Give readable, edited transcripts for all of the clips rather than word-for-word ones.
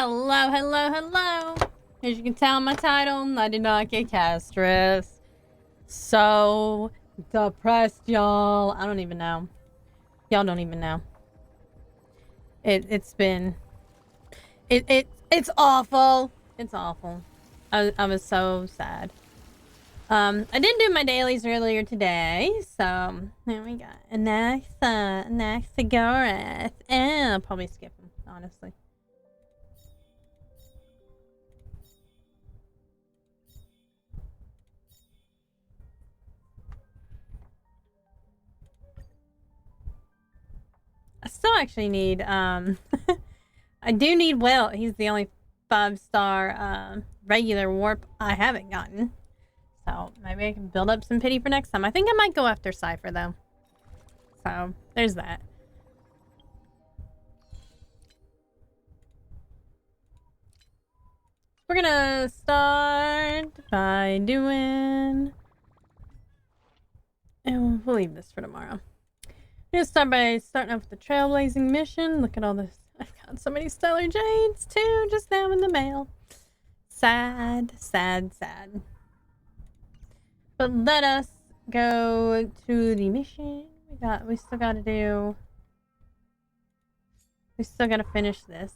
Hello, hello, hello. As you can tell in my title, I did not get CASTORICE. So depressed, y'all. I don't even know. Y'all don't even know. It's awful. It's awful. I was so sad. I didn't do my dailies earlier today, so there we go. Next CASTORICE. And I'll probably skip them, honestly. I still actually need, I do need Will. He's the only 5-star, regular warp I haven't gotten. So, maybe I can build up some pity for next time. I think I might go after Cypher, though. So, there's that. We're gonna start by doing... And we'll leave this for tomorrow. I'm gonna start by starting off with the Trailblazing mission. Look at all this. I've got so many Stellar Jades too, just now in the mail. Sad, sad, sad. But let us go to the mission. We still gotta finish this.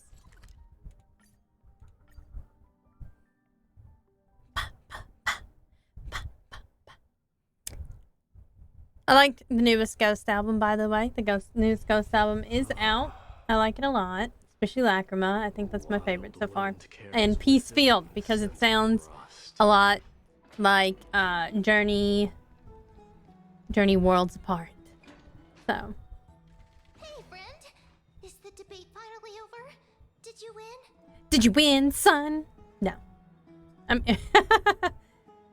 I liked the newest Ghost album, by the way. The newest Ghost album is out. I like it a lot, especially Lacrima. I think that's my favorite so far. And Peace Field, because it sounds a lot like Journey Worlds Apart. So. Hey, friend. Is the debate finally over? Did you win? Did you win, son? No.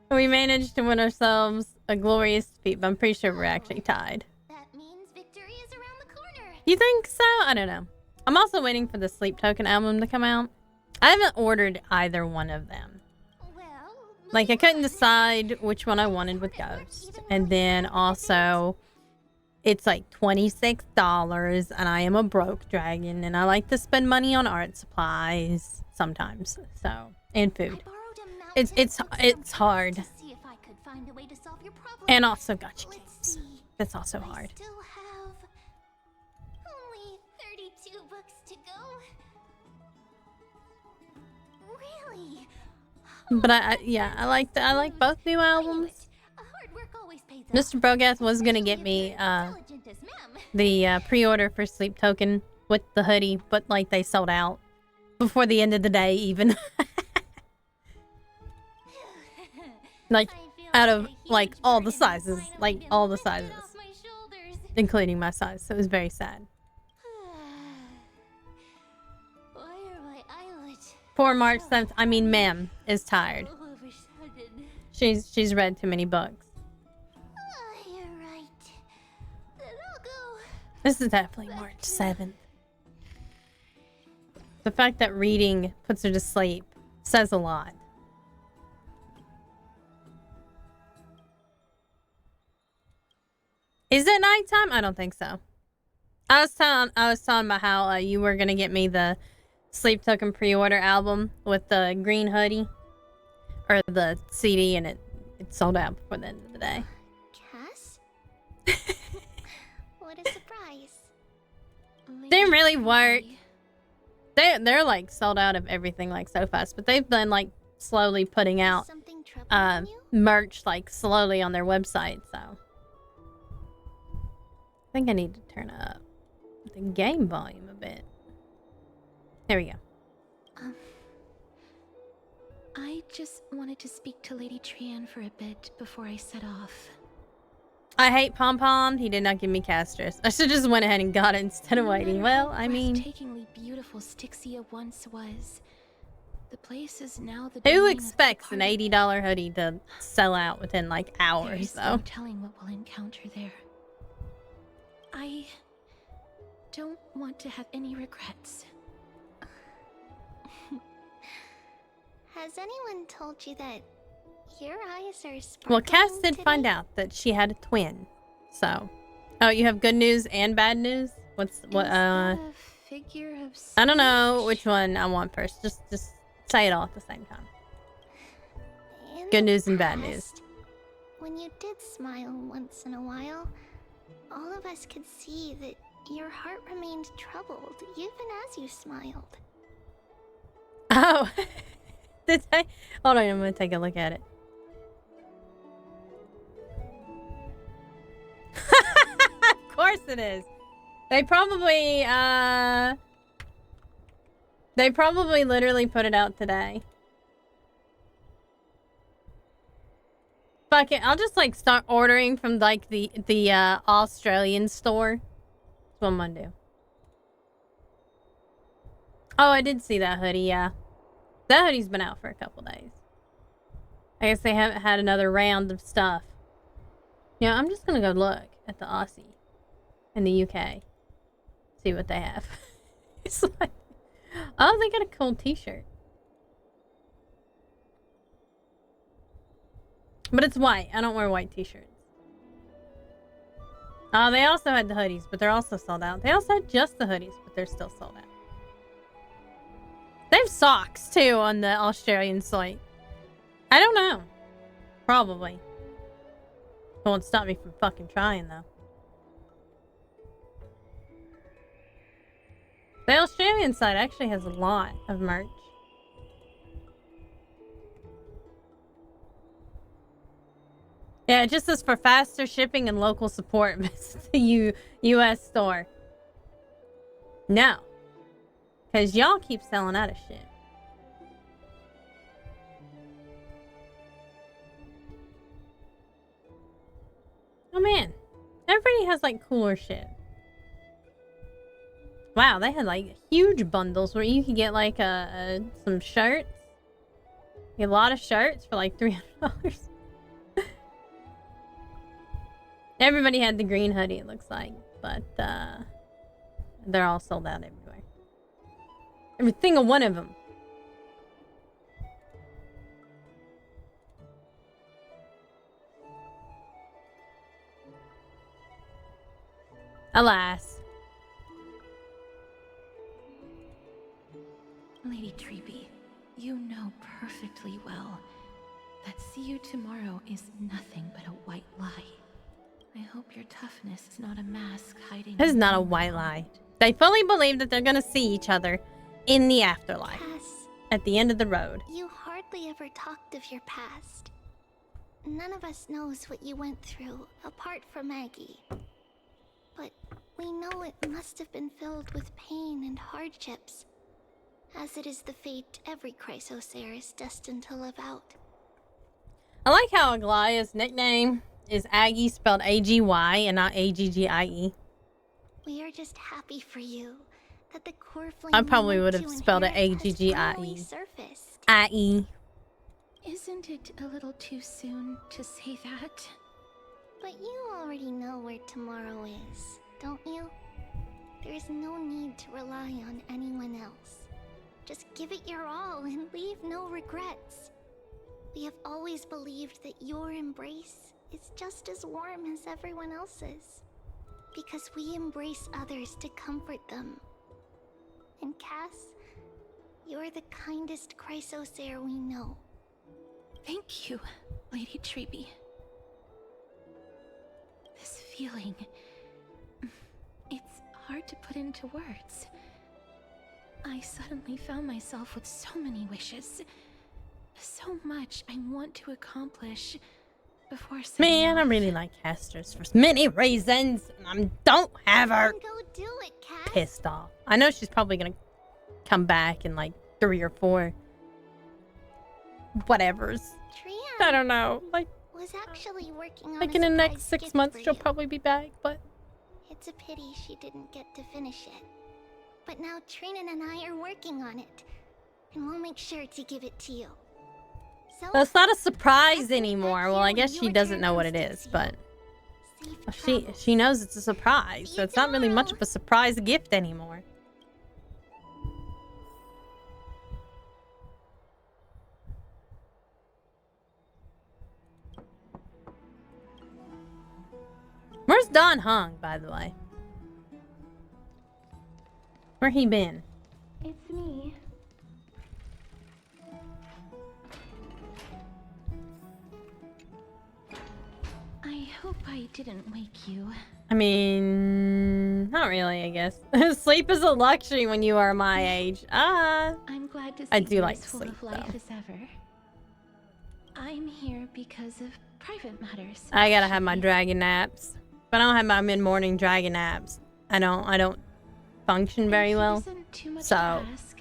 We managed to win ourselves a glorious defeat, but I'm pretty sure we're actually tied. That means victory is around the corner. You think so? I don't know. I'm also waiting for the Sleep Token album to come out. I haven't ordered either one of them. Well, like, I couldn't decide which one I wanted with Ghost. And then also, it's like $26, and I am a broke dragon, and I like to spend money on art supplies sometimes. So, and food. It's hard. And also gotcha games. That's also hard. I still have only 32 books to go. Really? But I like both new albums. Mr. Brogath was gonna get me the pre-order for Sleep Token with the hoodie, but like they sold out before the end of the day even. Like, out of, like, all the sizes. Like, all the sizes. Including my size. So it was very sad. Poor March 7th, I mean, ma'am, is tired. She's read too many books. You're right. Then I'll go. This is definitely March 7th. The fact that reading puts her to sleep says a lot. Is it nighttime? I don't think so. I was telling about how you were gonna get me the Sleep Token pre-order album with the green hoodie, or the CD, and it sold out before the end of the day. Cass? What a surprise! They really weren't. They're like sold out of everything like so fast, but they've been like slowly putting out merch like slowly on their website, so. I think I need to turn up the game volume a bit. There we go. I just wanted to speak to Lady Trian for a bit before I set off. I hate Pom Pom. He did not give me CASTORICE. I should just went ahead and got it instead of waiting. Well, I mean, breathtakingly beautiful Styxia once was. The place is now the who expects an $80 hoodie to sell out within like hours, though? There's no telling what we'll encounter there. I don't want to have any regrets. Has anyone told you that your eyes are sparkling? Well, Cass did find out that she had a twin. So, oh, you have good news and bad news? What? figure of I don't know speech. which one I want first. Just say it all at the same time. In Good the news and bad news. past, when you did smile once in a while, all of us could see that your heart remained troubled even as you smiled. Oh, did I? Hold on, I'm gonna take a look at it. Of course it is. They probably literally put it out today. Fuck it, I'll just like start ordering from like the Australian store. That's what I'm gonna do. Oh, I did see that hoodie, yeah. That hoodie's been out for a couple days. I guess they haven't had another round of stuff. Yeah, I'm just gonna go look at the Aussie in the UK. See what they have. It's like, oh, they got a cool t-shirt. But it's white. I don't wear white t-shirts. Oh, they also had the hoodies, but they're also sold out. They also had just the hoodies, but they're still sold out. They have socks, too, on the Australian site. I don't know. Probably. It won't stop me from fucking trying, though. The Australian site actually has a lot of merch. Yeah, it just says for faster shipping and local support, visit the U.S. store. No. Because y'all keep selling out of shit. Oh, man. Everybody has, like, cooler shit. Wow, they had, like, huge bundles where you could get, like, some shirts. A lot of shirts for, like, $300. Everybody had the green hoodie, it looks like. But, they're all sold out everywhere. Every single one of them. Alas. Lady Treeby, you know perfectly well that see you tomorrow is nothing but a white lie. I hope your toughness is not a mask hiding. This is not a white lie. They fully believe that they're gonna see each other in the afterlife. Cass, At the end of the road. you hardly ever talked of your past. None of us knows what you went through, apart from Maggie. But we know it must have been filled with pain and hardships, as it is the fate every Chrysosaur is destined to live out. I like how Aglaya's nickname is Aggie, spelled A-G-Y and not A-G-G-I-E. We are just happy for you that the core flame I probably you would went have to spelled it inherit has A-G-G-I-E. finally surfaced. I-E. Isn't it a little too soon to say that? But you already know where tomorrow is, don't you? There is no need to rely on anyone else. Just give it your all and leave no regrets. We have always believed that your embrace is just as warm as everyone else's. Because we embrace others to comfort them. And Cass, you're the kindest Chrysosaur we know. Thank you, Lady Treeby. This feeling... it's hard to put into words. I suddenly found myself with so many wishes. So much I want to accomplish before setting Man, I off. really like Castors for many reasons, and I don't have her Then go do it, Cass. pissed off. I know she's probably gonna come back in like 3 or 4 whatevers. I Trian don't know. Like was actually working on in a the next surprise 6 gift months for she'll you. probably be back, but It's a pity she didn't get to finish it. But now Trinan and I are working on it. And we'll make sure to give it to you. So, that's not a surprise After we anymore. get Well, I you, guess you she doesn't return know what from it is, Stacy. but safe she travels. knows it's a surprise, See so you it's not really much tomorrow. of a surprise gift anymore. Where's Don Hung, by the way? Where he been? It's me. I hope I didn't wake you. I mean, not really, I guess. Sleep is a luxury when you are my age. I'm glad to see I do you're like as to full sleep, of life though. as ever. I'm here because of private matters. I gotta have my actually. dragon naps. But I don't have my mid-morning dragon naps. I don't function very If it well. isn't too much So, to ask,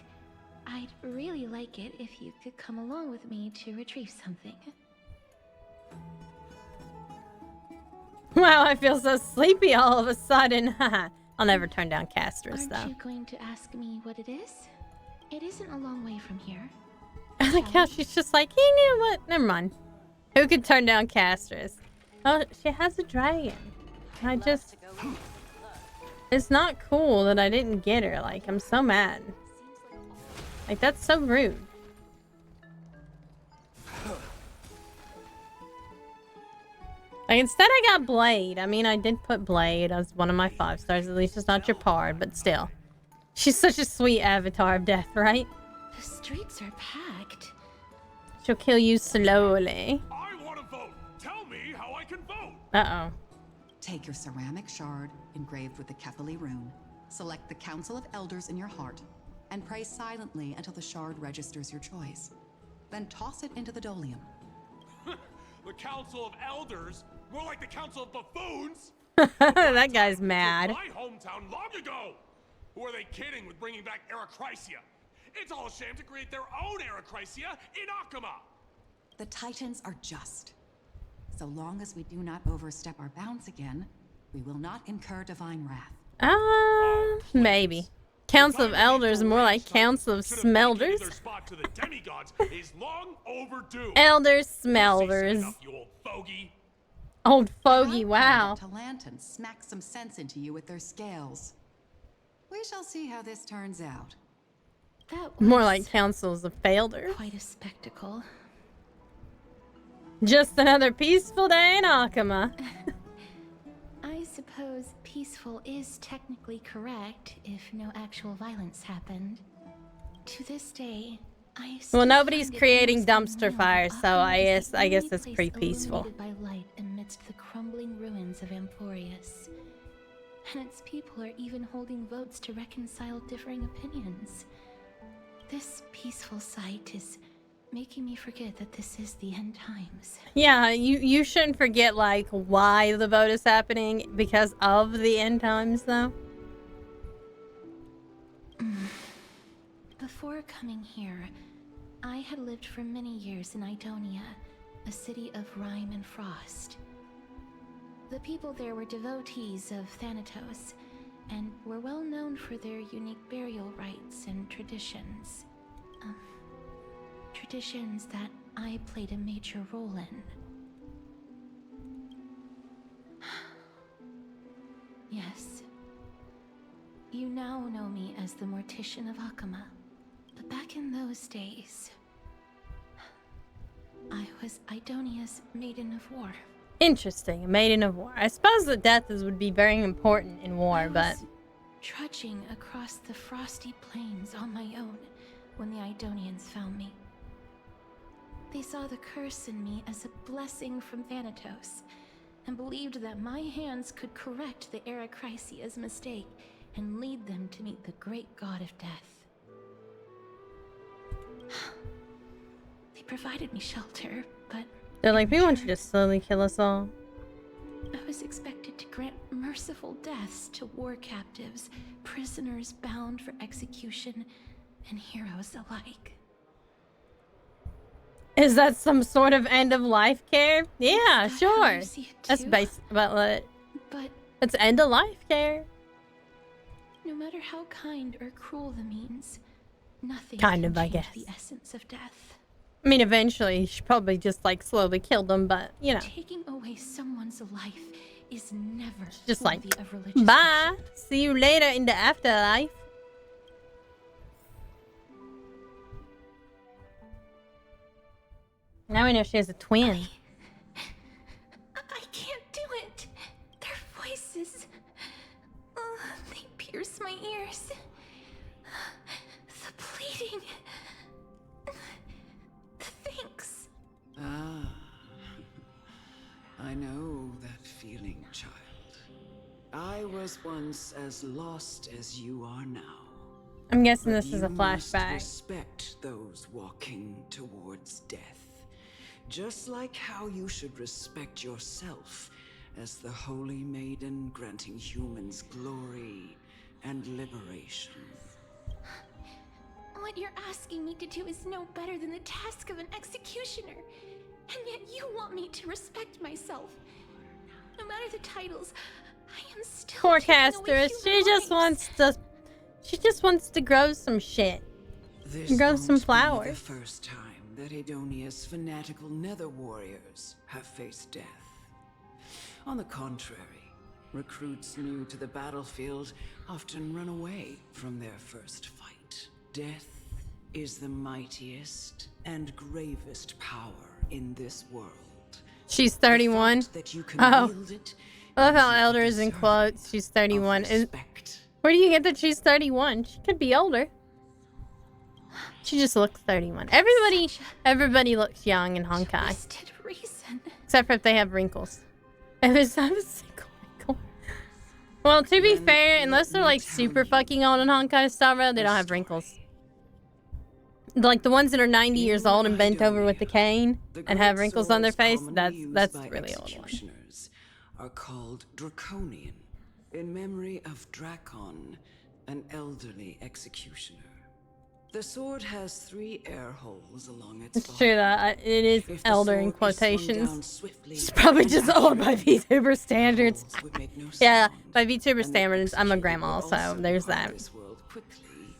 I'd really like it if you could come along with me to retrieve something. wow, I feel so sleepy all of a sudden. I'll never turn down CASTORICE, Aren't though. you going to ask me what it is? It isn't a long way from here. I like how she's just like, you knew what? Never mind. Who could turn down CASTORICE? Oh, she has a dragon. I just... It's not cool that I didn't get her. Like, I'm so mad. Like, that's so rude. Like, instead I got Blade. I mean, I did put Blade as one of my 5 stars. At least it's not your par, but still. She's such a sweet avatar of death, right? The streets are packed. She'll kill you slowly. I want to vote. Tell me how I can vote. Uh-oh. Take your ceramic shard engraved with the Kefali rune, select the Council of Elders in your heart, and pray silently until the shard registers your choice. Then toss it into the dolium. The Council of Elders? More like the Council of Buffoons? That guy's mad. My hometown long ago. Who are they kidding with bringing back Eracrycia? It's all a sham to create their own Eracrycia in Akama. The Titans are just. So long as we do not overstep our bounds again, we will not incur divine wrath. Maybe. Council of Elders, more like Council of Smelders. Their spot to the demigods is long overdue. Elders, You've seen Smelders. enough, you old fogey. Old fogey, wow. Talantan smack some sense into you with their scales. We shall see how this turns out. That was More like Councils of Failers. quite a spectacle. Just another peaceful day in Akama. I suppose peaceful is technically correct if no actual violence happened. To this day, I still Well, nobody's find it creating almost dumpster unreal fires, that so Akama I is the guess only it's place pretty peaceful. illuminated by light amidst the crumbling ruins of Emporius. And its people are even holding votes to reconcile differing opinions. This peaceful sight is making me forget that this is the end times. Yeah, you shouldn't forget, like, why the vote is happening because of the end times, though. Before coming here, I had lived for many years in Idonia, a city of rime and frost. The people there were devotees of Thanatos, and were well known for their unique burial rites and traditions. Traditions that I played a major role in. Yes. You now know me as the Mortician of Akama, but back in those days, I was Idonia's Maiden of War. Interesting, a maiden of war. I suppose the deaths would be very important in war, I but was trudging across the frosty plains on my own when the Idonians found me. They saw the curse in me as a blessing from Thanatos, and believed that my hands could correct the Eracrycia's mistake and lead them to meet the great god of death. They provided me shelter, but they're like, we want you to slowly kill us all. I was expected to grant merciful deaths to war captives, prisoners bound for execution, and heroes alike. Is that some sort of end of life care? Yeah, Is that how sure. you see it That's too? basic, but But it's end of life care. no matter how kind or cruel the means, nothing Kind can of, I change guess. the essence of death. I mean, eventually she probably just like slowly killed them, but you know, Taking away someone's life is never just like, worthy of religious bye. worship. See you later in the afterlife. Now we know she has a twin. I can't do it. Their voices, they pierce my ears. was once as lost as you are now. I'm guessing But this is a you must flashback. respect those walking towards death. Just like how you should respect yourself as the Holy Maiden granting humans glory and liberation. What you're asking me to do is no better than the task of an executioner. And yet you want me to respect myself. No matter the titles, I am still Poor taking away Castorous. human She just wants to grow some shit. This Grow won't some be the flowers. first time that Edonia's fanatical nether warriors have faced death. On the contrary, recruits new to the battlefield often run away from their first fight. Death is the mightiest and gravest power in this world. She's 31. The fact that you can Oh. wield it I love how means you Elder is in deserve quotes. She's 31. of Is, respect. where do you get that she's 31? She could be older. She just looks 31. Everybody looks young in Honkai. twisted reason. Except for if they have wrinkles. If it's not a single wrinkle. Well, to be Then fair, unless they're let me like tell super you fucking old in Honkai Star Rail, they don't have wrinkles. Like the ones that are 90 years old and bent over with the cane The and have great wrinkles on their swords face, commonly used that's by really old one. executioners are called draconian, in memory of Drakon, an elderly executioner. The sword has 3 air holes along its It's body. true that it is If the elder in sword is swung quotations. down swiftly She's probably and just old by accurately, VTuber standards. the holes would make no Yeah, sound, by VTuber and the standards, I'm a executed grandma, would so also there's depart that. this world quickly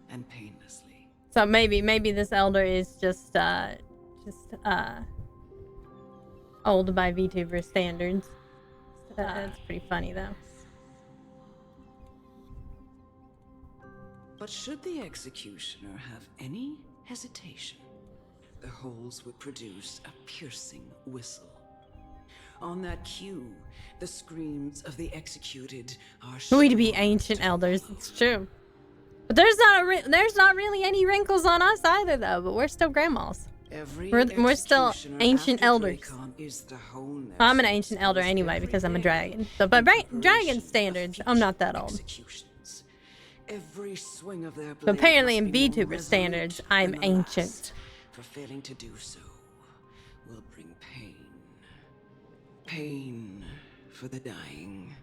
and painlessly. So maybe this elder is just old by VTuber standards. That's pretty funny though. But should the executioner have any hesitation, the holes would produce a piercing whistle. On that cue, the screams of the executed are We'd be sure ancient to elders. follow. It's true. But there's not really any wrinkles on us either though. But we're still grandmas. Every We're still executioner ancient after elders. Dracon is to hone their I'm an swords ancient elder almost anyway every because I'm a day dragon. So by in dragon preparation of standards, I'm not that future old. executions. Every swing of their But blade apparently in must be more VTuber resolute standards, I'm than the ancient. last, for failing to do so will bring pain. Pain for the dying,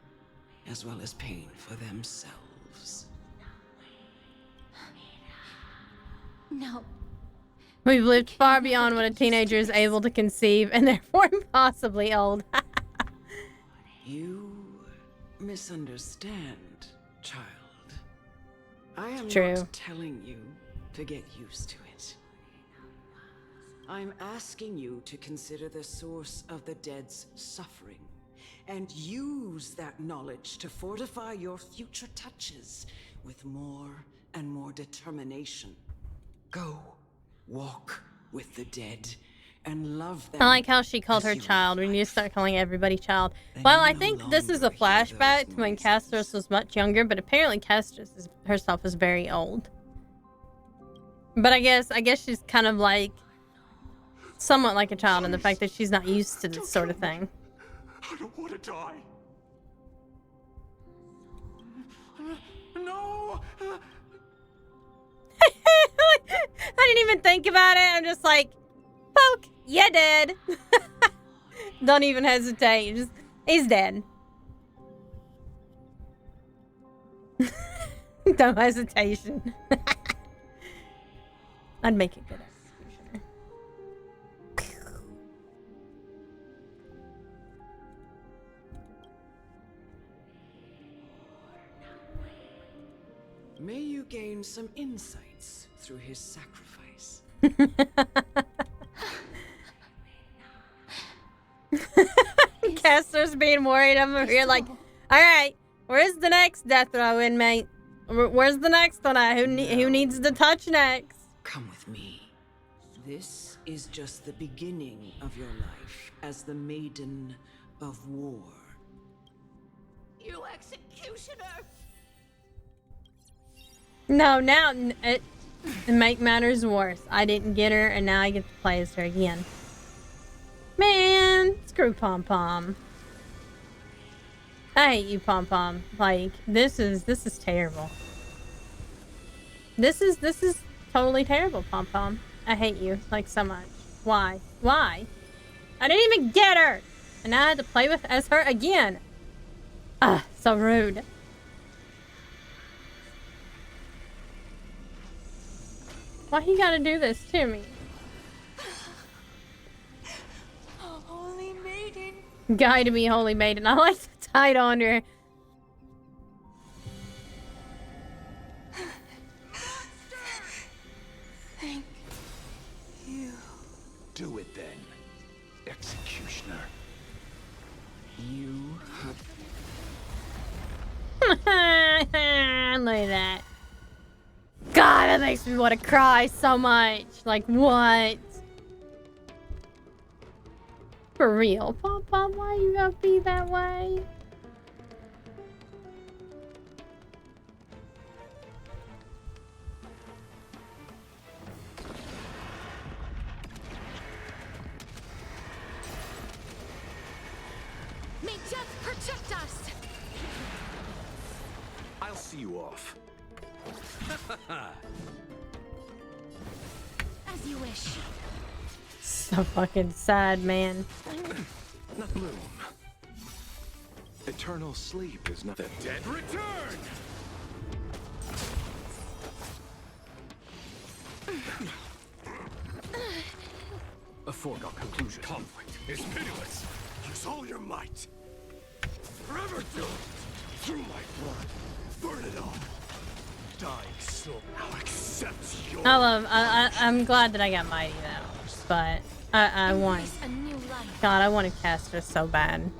as well as pain for themselves. No. We've lived far beyond what a teenager is able to conceive, and therefore impossibly old. You misunderstand, child. I am True. not telling you to get used to it. I'm asking you to consider the source of the dead's suffering and use that knowledge to fortify your future touches with more and more determination. Go, walk with the dead and love them. I like how she called as her you child. We would need to life. start calling everybody child. Then Well, you I no think this is a longer hear flashback those to when noises. Castorous was much younger, but apparently Castorous herself is very old. But I guess she's kind of like somewhat like a child in the fact that she's not used to this sort of thing. I don't want to die. No! I didn't even think about it. I'm just like, poke, yeah, dead. Don't even hesitate. Just, he's dead. No hesitation. I'd make a good executioner. May you gain some insights through his sacrifice. Castor's being worried. I'm over here like, all right, where's the next death row inmate? Where's the next one? Who needs to touch next? Come with me. This is just the beginning of your life as the Maiden of War. You executioner! No, now it make matters worse. I didn't get her, and now I get to play as her again. Man, screw Pom Pom. I hate you, Pom Pom. Like, this is terrible. This is totally terrible, Pom Pom. I hate you, like, so much. Why? Why? I didn't even get her! And now I had to play with as her again. Ah, so rude. Why you gotta do this to me? Holy maiden. Guide me, holy maiden. I like the title on her. Thank you. Do it then, executioner. You have Look at that. God, that makes me want to cry so much. Like, what? For real, Pom Pom, why you gotta be that way? May death protect us. I'll see you off. As you wish. So fucking sad, man. Not bloom. Eternal sleep is not the dead return. A foregone conclusion. Conflict is pitiless. Use all your might. Forever do it. Through my blood. Burn it all. Dying soul. I'll accept your... I'm glad that I got Mighty though. But I want... Embrace a new life. God, I want to cast her so bad.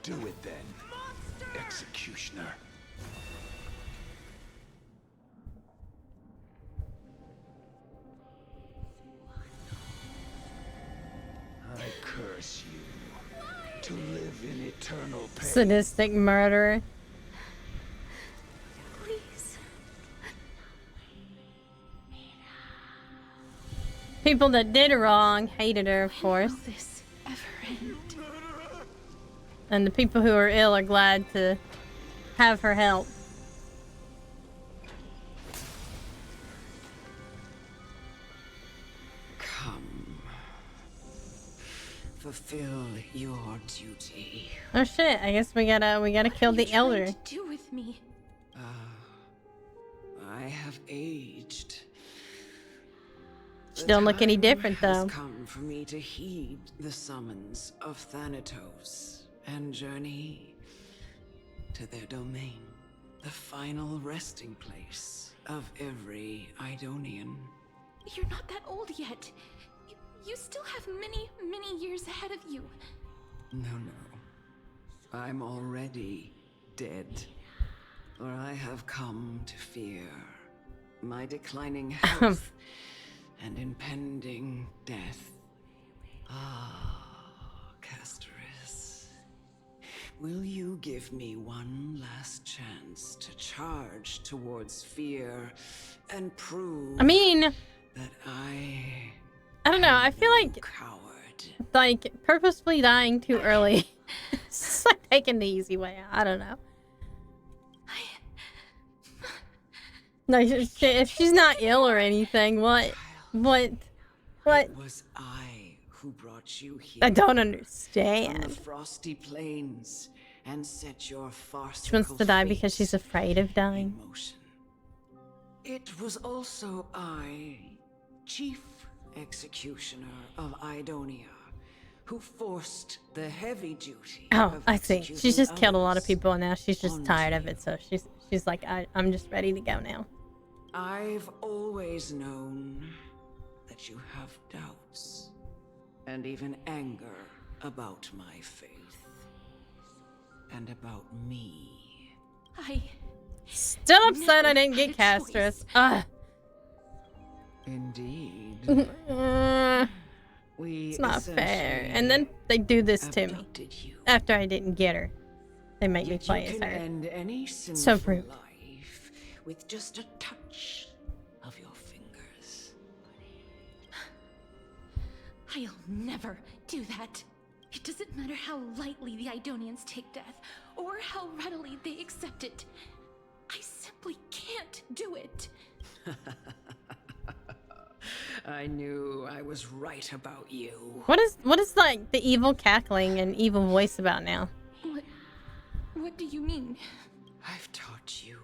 Do it then, executioner. I curse you to live in eternal pain. Sadistic murderer. Please. People that did her wrong hated her, of course. Will this ever end? And the people who are ill are glad to have her help. come. Fulfill your duty. Oh shit, I guess we gotta kill the elder. What do with me? I have aged. She don't look any The different time has though. come for me to heed the summons of Thanatos and journey to their domain, the final resting place of every Idonian. You're not that old yet. You still have many, many years ahead of you. No. I'm already dead. For I have come to fear my declining health and impending death. Ah, CASTORICE. Will you give me one last chance to charge towards fear and prove I mean, that I don't know, I feel am no like purposefully dying too early. It's just like taking the easy way out. I don't know. No, if she's not ill or anything, what? It was I who brought you here. I don't From the understand. frosty plains and set your farcical She wants to die because fate she's afraid of in dying. motion. It was also I, Chief Executioner of Idonia, who forced the heavy duty Oh, of I see. executing She's just killed a lot of others people and now she's just onto tired of you. it. So she's like, I'm just ready to go now. I've always known that you have doubts and even anger about my faith and about me. Still upset I Never didn't get had a choice. Castress. Ugh. Indeed. It's not fair. And then they do this to me abducted you. after I didn't get her. they make me Yet play you as can her. end any So sinful rude. life with just a touch of your fingers. I'll never do that. It doesn't matter how lightly the Idonians take death, or how readily they accept it. I simply can't do it. I knew I was right about you. What is like the evil cackling and evil voice about now? What do you mean? I've taught you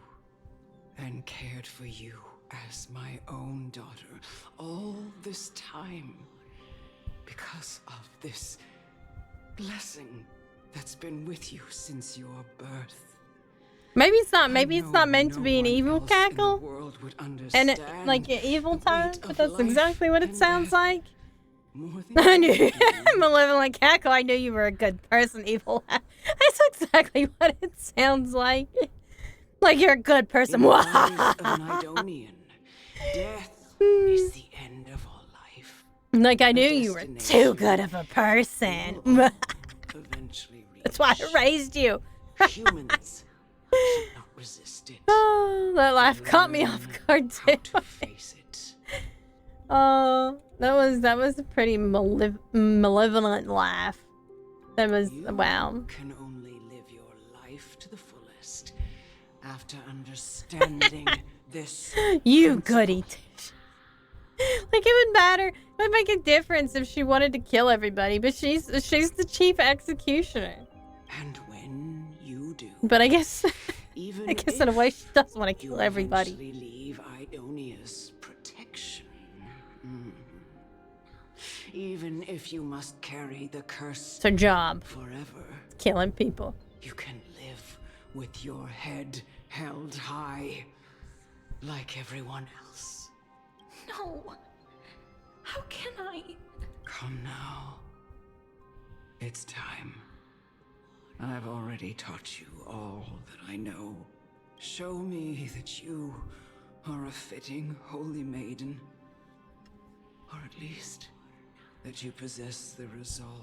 and cared for you as my own daughter all this time because of this blessing that's been with you since your birth. Maybe it's not meant to No be an one evil else in the cackle world would and understand like an evil the tone, weight but of that's life exactly what it and sounds death like. more than I knew you do. malevolent cackle. I knew you were a good person, evil. That's exactly what it sounds like. Like you're a good person. In the eyes of an Idonian, death is the end of all life. Like I A knew you were too destination good of a person. you will eventually reach. That's why I raised you. Humans should not resist it. Oh, that laugh caught me off guard How too. to face it. Oh, that was a pretty malevolent laugh. That was You wow. can only live your life to the fullest after understanding this. You principle. goody. Like it would matter. It would make a difference if she wanted to kill everybody, but she's the chief executioner. And when you do, But I guess even I guess in a way she does want to you kill everybody. eventually leave Idonia's protection. Mm. Even if you must carry the curse It's her job, forever, killing people. you can live with your head held high, like everyone else. No. How can I? Come now. It's time. I've already taught you all that I know. Show me that you are a fitting holy maiden. Or at least that you possess the resolve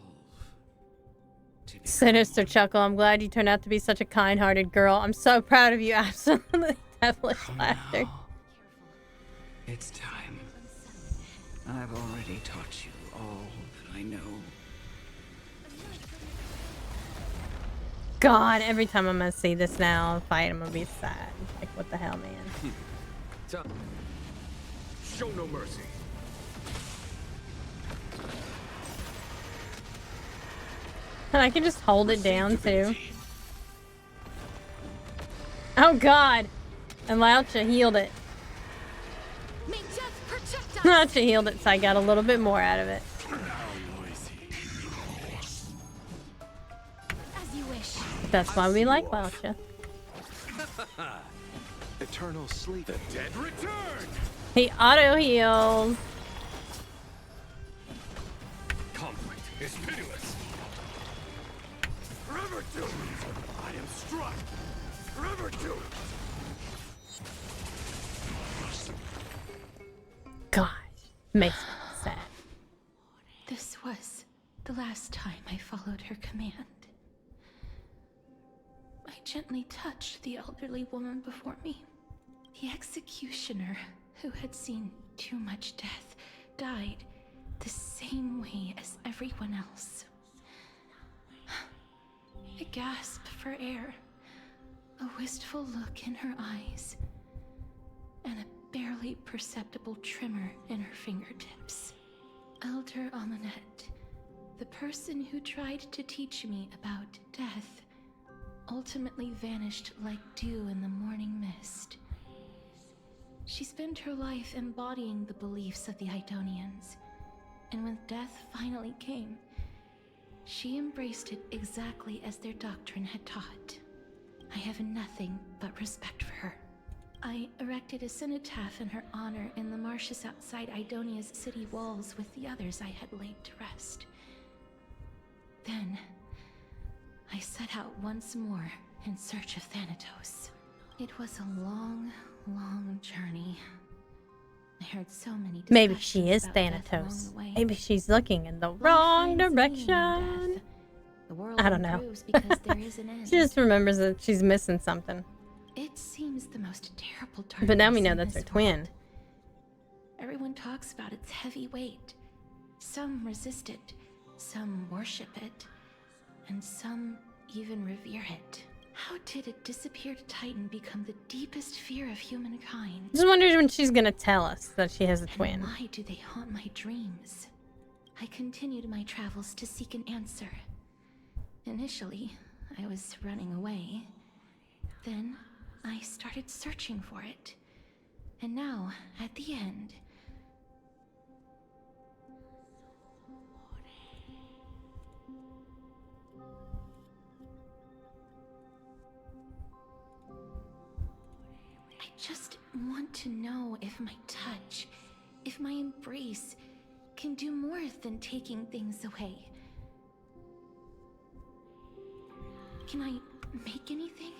to become Sinister chuckle. I'm glad you turned out to be such a kind-hearted girl. I'm so proud of you. Absolutely devilish Come laughter. now. It's time. I've already taught you all that I know. God, every time I'm gonna see this now fight, I'm gonna be sad. Like, what the hell, man? Show no mercy. And I can just hold it down too. Oh God! And Laucha healed it. May death protect us. Laucha healed it, so I got a little bit more out of it. As you wish. That's why we like Laucha. Eternal sleep. The dead return. He auto heals. Conflict is pitiless. Forever doomed. I am struck. Forever doomed. God, makes me sad. This was the last time I followed her command. I gently touched the elderly woman before me. The executioner, who had seen too much death, died the same way as everyone else. A gasp for air, a wistful look in her eyes, and a barely perceptible tremor in her fingertips. Elder Amunet, the person who tried to teach me about death, ultimately vanished like dew in the morning mist. She spent her life embodying the beliefs of the Idonians, and when death finally came, she embraced it exactly as their doctrine had taught. I have nothing but respect for her. I erected a cenotaph in her honor in the marshes outside Idonia's city walls with the others I had laid to rest. Then, I set out once more in search of Thanatos. It was a long, long journey. I heard so many Maybe she discussions is about death along Thanatos. the way. Maybe she's looking in the One wrong finds meaning in direction. death, The world I don't know. improves because there is an end. She just remembers that she's missing something. There is an end. She just remembers that she's missing something. It seems the most terrible darkness. But now we know in that's her this twin. world. Everyone talks about its heavy weight. Some resist it, some worship it, and some even revere it. How did a disappeared titan become the deepest fear of humankind? Just wonders when she's gonna tell us that she has a And twin. why do they haunt my dreams? I continued my travels to seek an answer. Initially, I was running away. Then, I started searching for it. And now, at the end... I just want to know if my touch, if my embrace, can do more than taking things away. Can I make anything?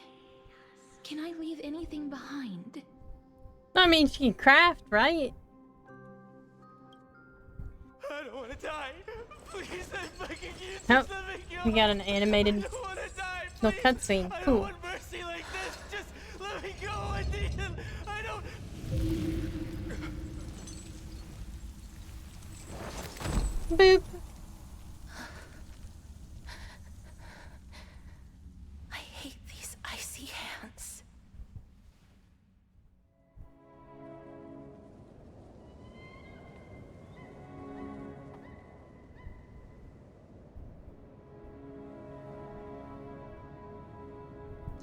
Can I leave anything behind? I mean, she can craft, right? I don't want to die. Please, I'm begging you. Nope. Just let me go. We got an animated I don't want to die. little Please. cutscene. I don't Cool. want mercy like this. Just let me go. I need him. I don't. Boop. I hate these icy hands.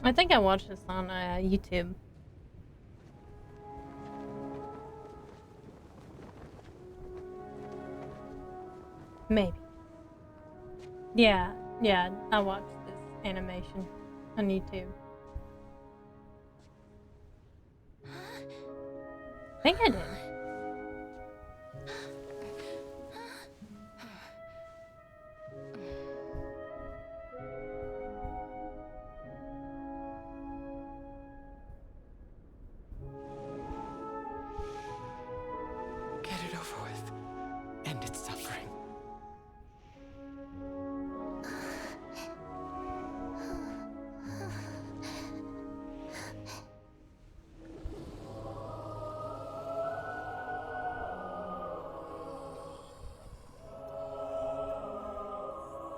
I think I watched this on YouTube. Maybe. Yeah, I watched this animation on YouTube. I think I did. Get it over with. End its suffering.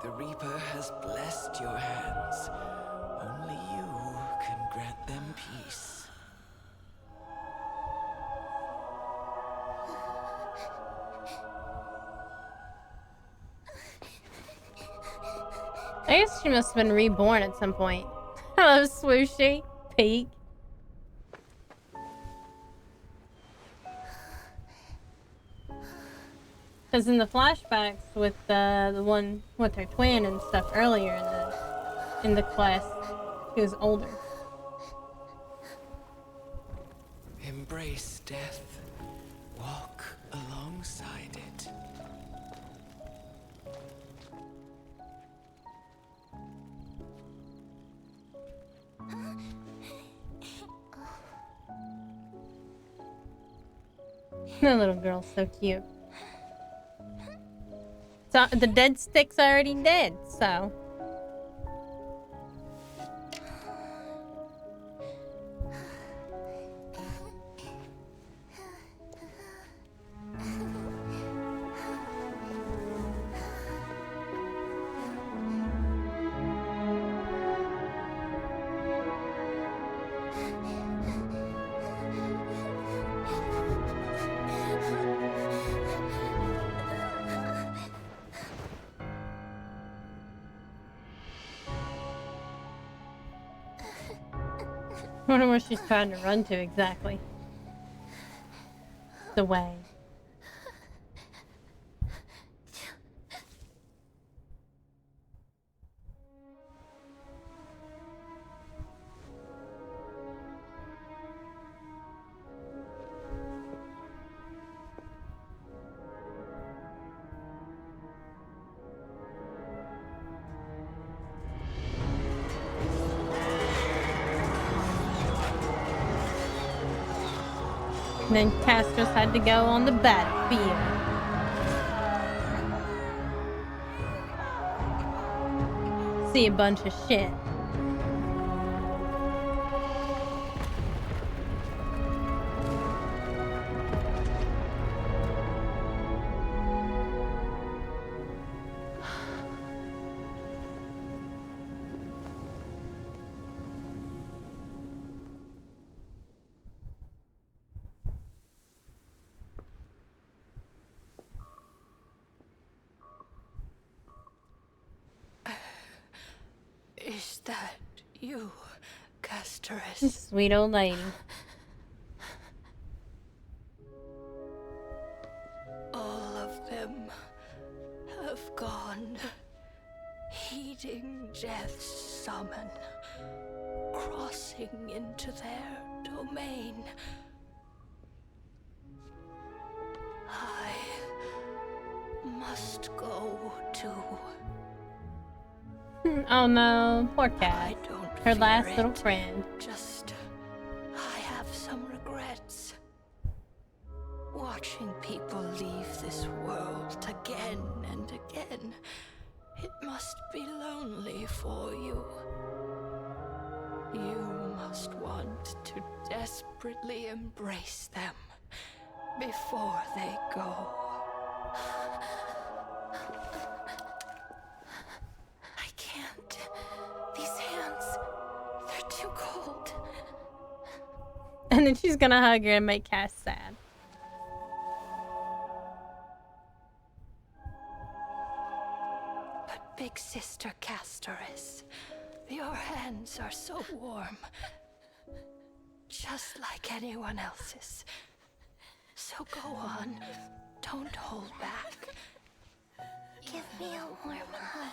The Reaper has blessed your hands. Only you can grant them peace. I guess she must have been reborn at some point. Hello, Swooshy. Peek. Because in the flashbacks with the one with her twin and stuff earlier in the quest, she was older. Embrace death. Walk alongside it. The little girl's so cute. So the dead stick's already dead, so. I wonder where she's trying to run to exactly. The way. And then Castros had to go on the battlefield. see a bunch of shit. Is that you, CASTORICE? Sweet old lady. All of them have gone, heeding death's summon, crossing into their domain. I must go too. Oh no, poor cat. I don't Her fear last it. little friend. Just, I have some regrets. Watching people leave this world again and again, it must be lonely for you. You must want to desperately embrace them before they go. I can't. These hands, they're too cold. And then she's gonna hug her and make Cass sad. But big sister CASTORICE, your hands are so warm. Just like anyone else's. So go on. Don't hold back. Give me a warm hug.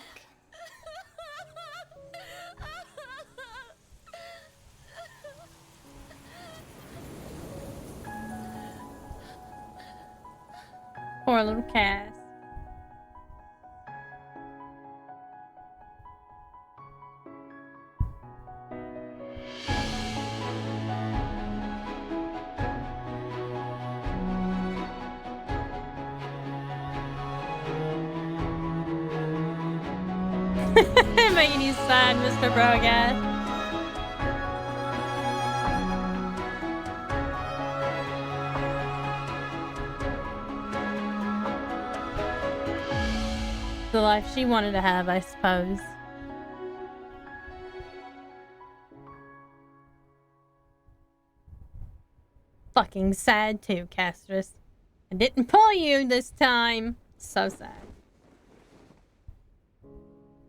Poor little Cass. Making you sad, Mr. Brogath. The life she wanted to have, I suppose. Fucking sad too, CASTORICE. I didn't pull you this time. So sad.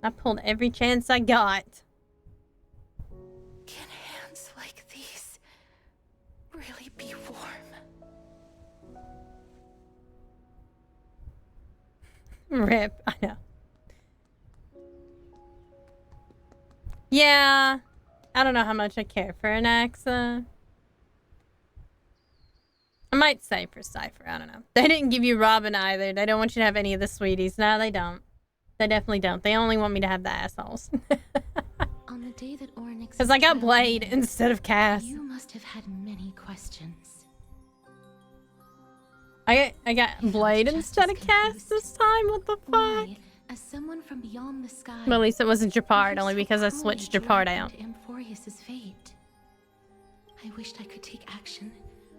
I pulled every chance I got. Can hands like these really be warm? Rip, I know. Yeah, I don't know how much I care for an Axa. I might say for Cypher, I don't know. They didn't give you Robin either. They don't want you to have any of the sweeties. No, they don't. They definitely don't. They only want me to have the assholes. On the day that Ornyx, Because I got Blade instead of Cass. You must have had many questions. I got Blade instead of Cass this time? What the fuck? Why, as someone from beyond the sky, Well, at least it wasn't Japard, you only so because I cruelly switched Japard dragged out. into Amphorius's fate. I wished I could take action,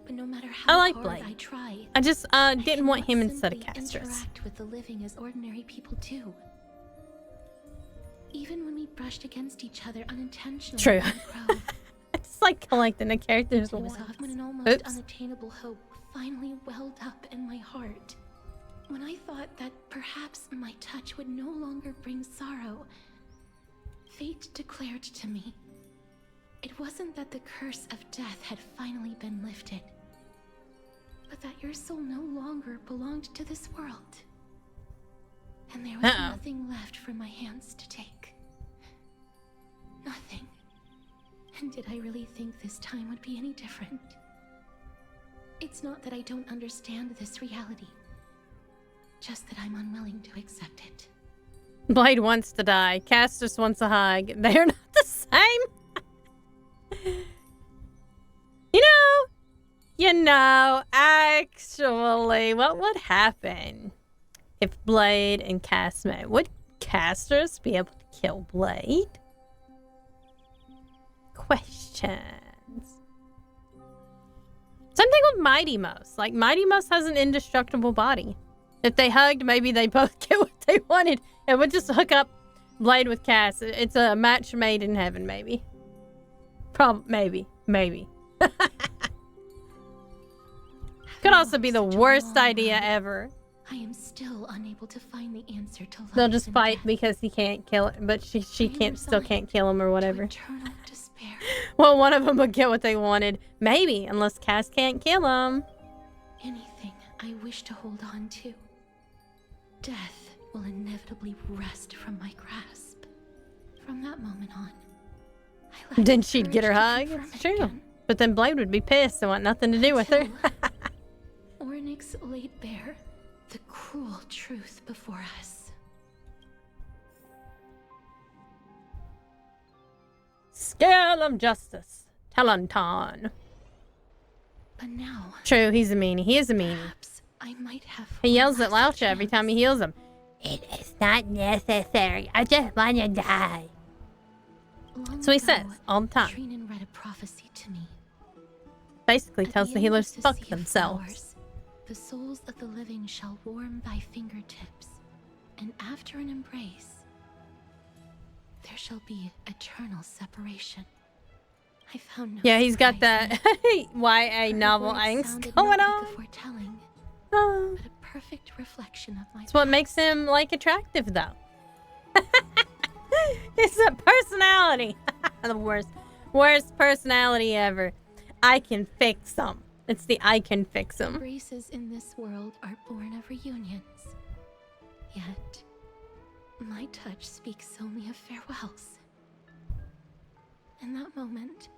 but no matter how I like hard Blade. I try, I just didn't want cannot him instead of simply Castorus. interact with the living as ordinary people do. Even when we brushed against each other unintentionally True. in the grove, It's like collecting the characters it was once. often an almost Oops. unattainable hope finally welled up in my heart. When I thought that perhaps my touch would no longer bring sorrow, fate declared to me, it wasn't that the curse of death had finally been lifted, but that your soul no longer belonged to this world. And there was nothing left for my hands to take. Nothing. And did I really think this time would be any different? It's not that I don't understand this reality, just that I'm unwilling to accept it. Blade wants to die. Castus wants a hug. They're not the same. You know, actually, what would happen if Blade and Cass met? Would Castors be able to kill Blade? Questions. Same thing with Mighty Mouse. Like, Mighty Mouse has an indestructible body. If they hugged, maybe they both get what they wanted. It would just hook up Blade with Cass. It's a match made in heaven, maybe. Maybe. Could also be the worst idea ever. I am still unable to find the answer to life. They'll just and fight death. because he can't kill it, but she still can't kill him or whatever. Eternal despair. Well, one of them would get what they wanted. Maybe, unless Cass can't kill him. Anything I wish to hold on to. Death will inevitably wrest from my grasp. From that moment on, I lack Then the she'd get her courage to hug. confirm It's it true. again. But then Blade would be pissed and want nothing to do with her. Ornyx laid bare the cruel truth before us. Scale of Justice. Talanton. But now, True, he's a meanie. He is a meanie. perhaps I might have. He one yells at last Laucha every chance. time he heals him. It is not necessary. I just want to die. Long So he ago, says all the time. Trinan read a prophecy to me. Basically At tells the the end healers of to the fuck sea of themselves. flowers, the souls of the living shall warm thy fingertips, and after an embrace, there shall be eternal separation. I found no Yeah, he's got surprise that in it. YA Her novel words angst sounded going not on. like a foretelling, Oh, but a perfect reflection of my that's what past. makes him, like, attractive, though. It's a personality. The worst personality ever. I can fix them. It's the I can fix them. Embraces in this world are born of reunions. Yet, my touch speaks only of farewells. In that moment,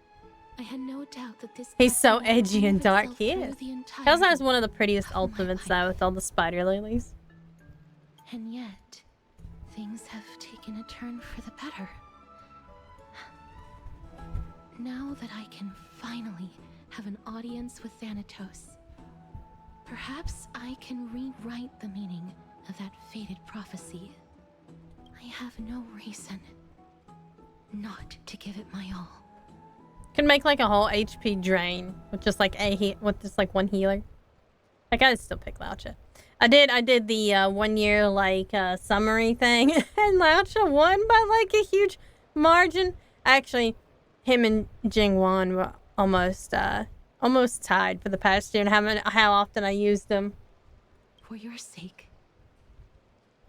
I had no doubt that this. He's so destiny would edgy and weave dark. itself He through is. the entirety Kelzar is one of the prettiest of my ultimates, life. though, with all the spider lilies. And yet, things have taken a turn for the better. Now that I can finally have an audience with Thanatos, perhaps I can rewrite the meaning of that fated prophecy. I have no reason not to give it my all. Could make like a whole HP drain with just like one healer. I gotta still pick Laucha. I did the 1 year like summary thing, and Laucha won by like a huge margin. Actually, him and Jingwan were almost tied for the past year, and how often I used them. For your sake,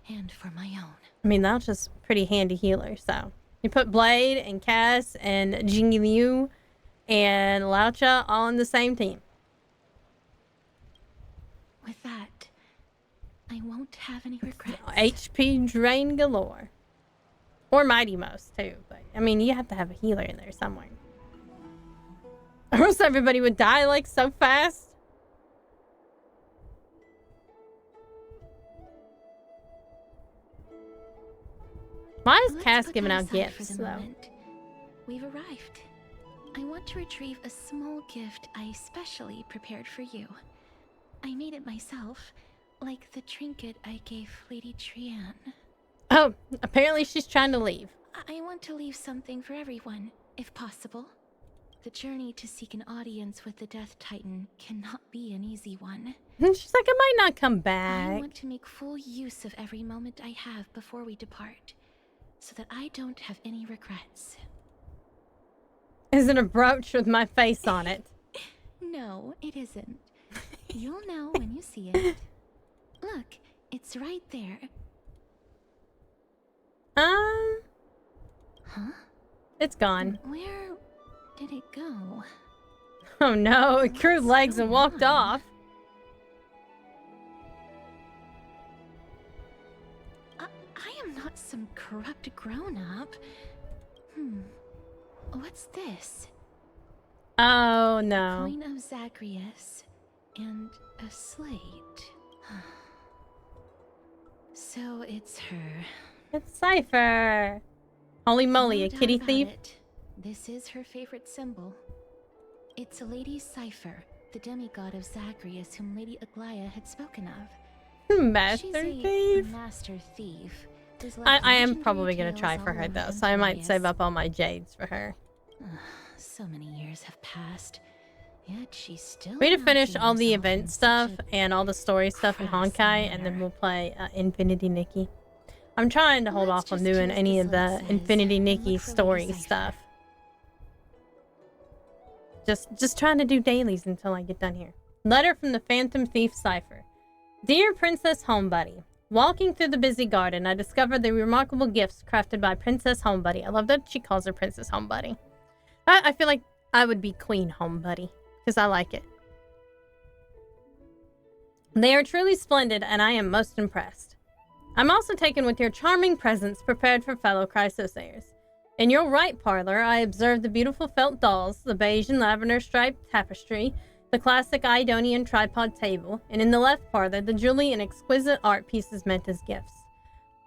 and for my own. I mean, Laucha's a pretty handy healer, so you put Blade and Cass and Jing Liu and Laucha all on the same team. With that, I won't have any regrets. HP drain galore. Or Mighty Mouse, too. But, I mean, you have to have a healer in there somewhere. Or else everybody would die, like, so fast. Why is Let's Cass put giving that out aside for gifts, the though? moment. We've arrived. I want to retrieve a small gift I specially prepared for you. I made it myself, like the trinket I gave Lady Trian. Oh, apparently she's trying to leave. I want to leave something for everyone, if possible. The journey to seek an audience with the Death Titan cannot be an easy one. She's like, I might not come I back. want to make full use of every moment I have before we depart, so that I don't have any regrets. Is it a brooch with my face on it? No, it isn't. You'll know when you see it. Look, it's right there. Huh? It's gone. Where did it go? Oh no, it grew What's legs and going walked on? off. I am not some corrupt grown-up. What's this? Oh no. Coin of Zagreus and a slate. So it's her. It's Cypher. Holy moly, No a doubt kitty about thief. it. This is her favorite symbol. It's a Lady Cypher, the demigod of Zagreus whom Lady Aglaia had spoken of. She's Master a thief. master thief, Does I am legendary probably gonna tales try for all her though, remain so I might save glorious? up all my jades for her. So many years have passed, yet she's still We need to not finish seen all the herself event in stuff such a and all the story stuff in crass Honkai, and then manner. we'll play Infinity Nikki. I'm trying to hold Let's off on just doing do as any this of note the says Infinity and Nikki look for story Lady Cipher. stuff. Just trying to do dailies until I get done here. Letter from the Phantom Thief Cipher. Dear Princess Homebuddy, walking through the busy garden, I discovered the remarkable gifts crafted by Princess Homebuddy. I love that she calls her Princess Homebuddy. I feel like I would be Queen Homebuddy because I like it. They are truly splendid, and I am most impressed. I'm also taken with your charming presents prepared for fellow Chrysosayers. In your right parlor, I observed the beautiful felt dolls, the beige and lavender striped tapestry, the classic Idonian tripod table, and in the left parlor, the jewelry and exquisite art pieces meant as gifts.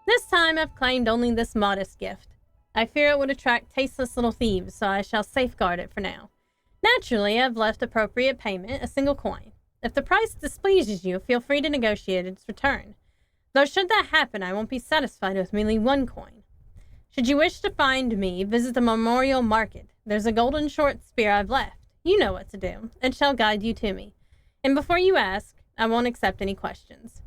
This time, I've claimed only this modest gift. I fear it would attract tasteless little thieves, so I shall safeguard it for now. Naturally, I've left appropriate payment, a single coin. If the price displeases you, feel free to negotiate its return. Though should that happen, I won't be satisfied with merely one coin. Should you wish to find me, visit the Memorial Market. There's a golden short spear I've left. You know what to do. It shall guide you to me. And before you ask, I won't accept any questions.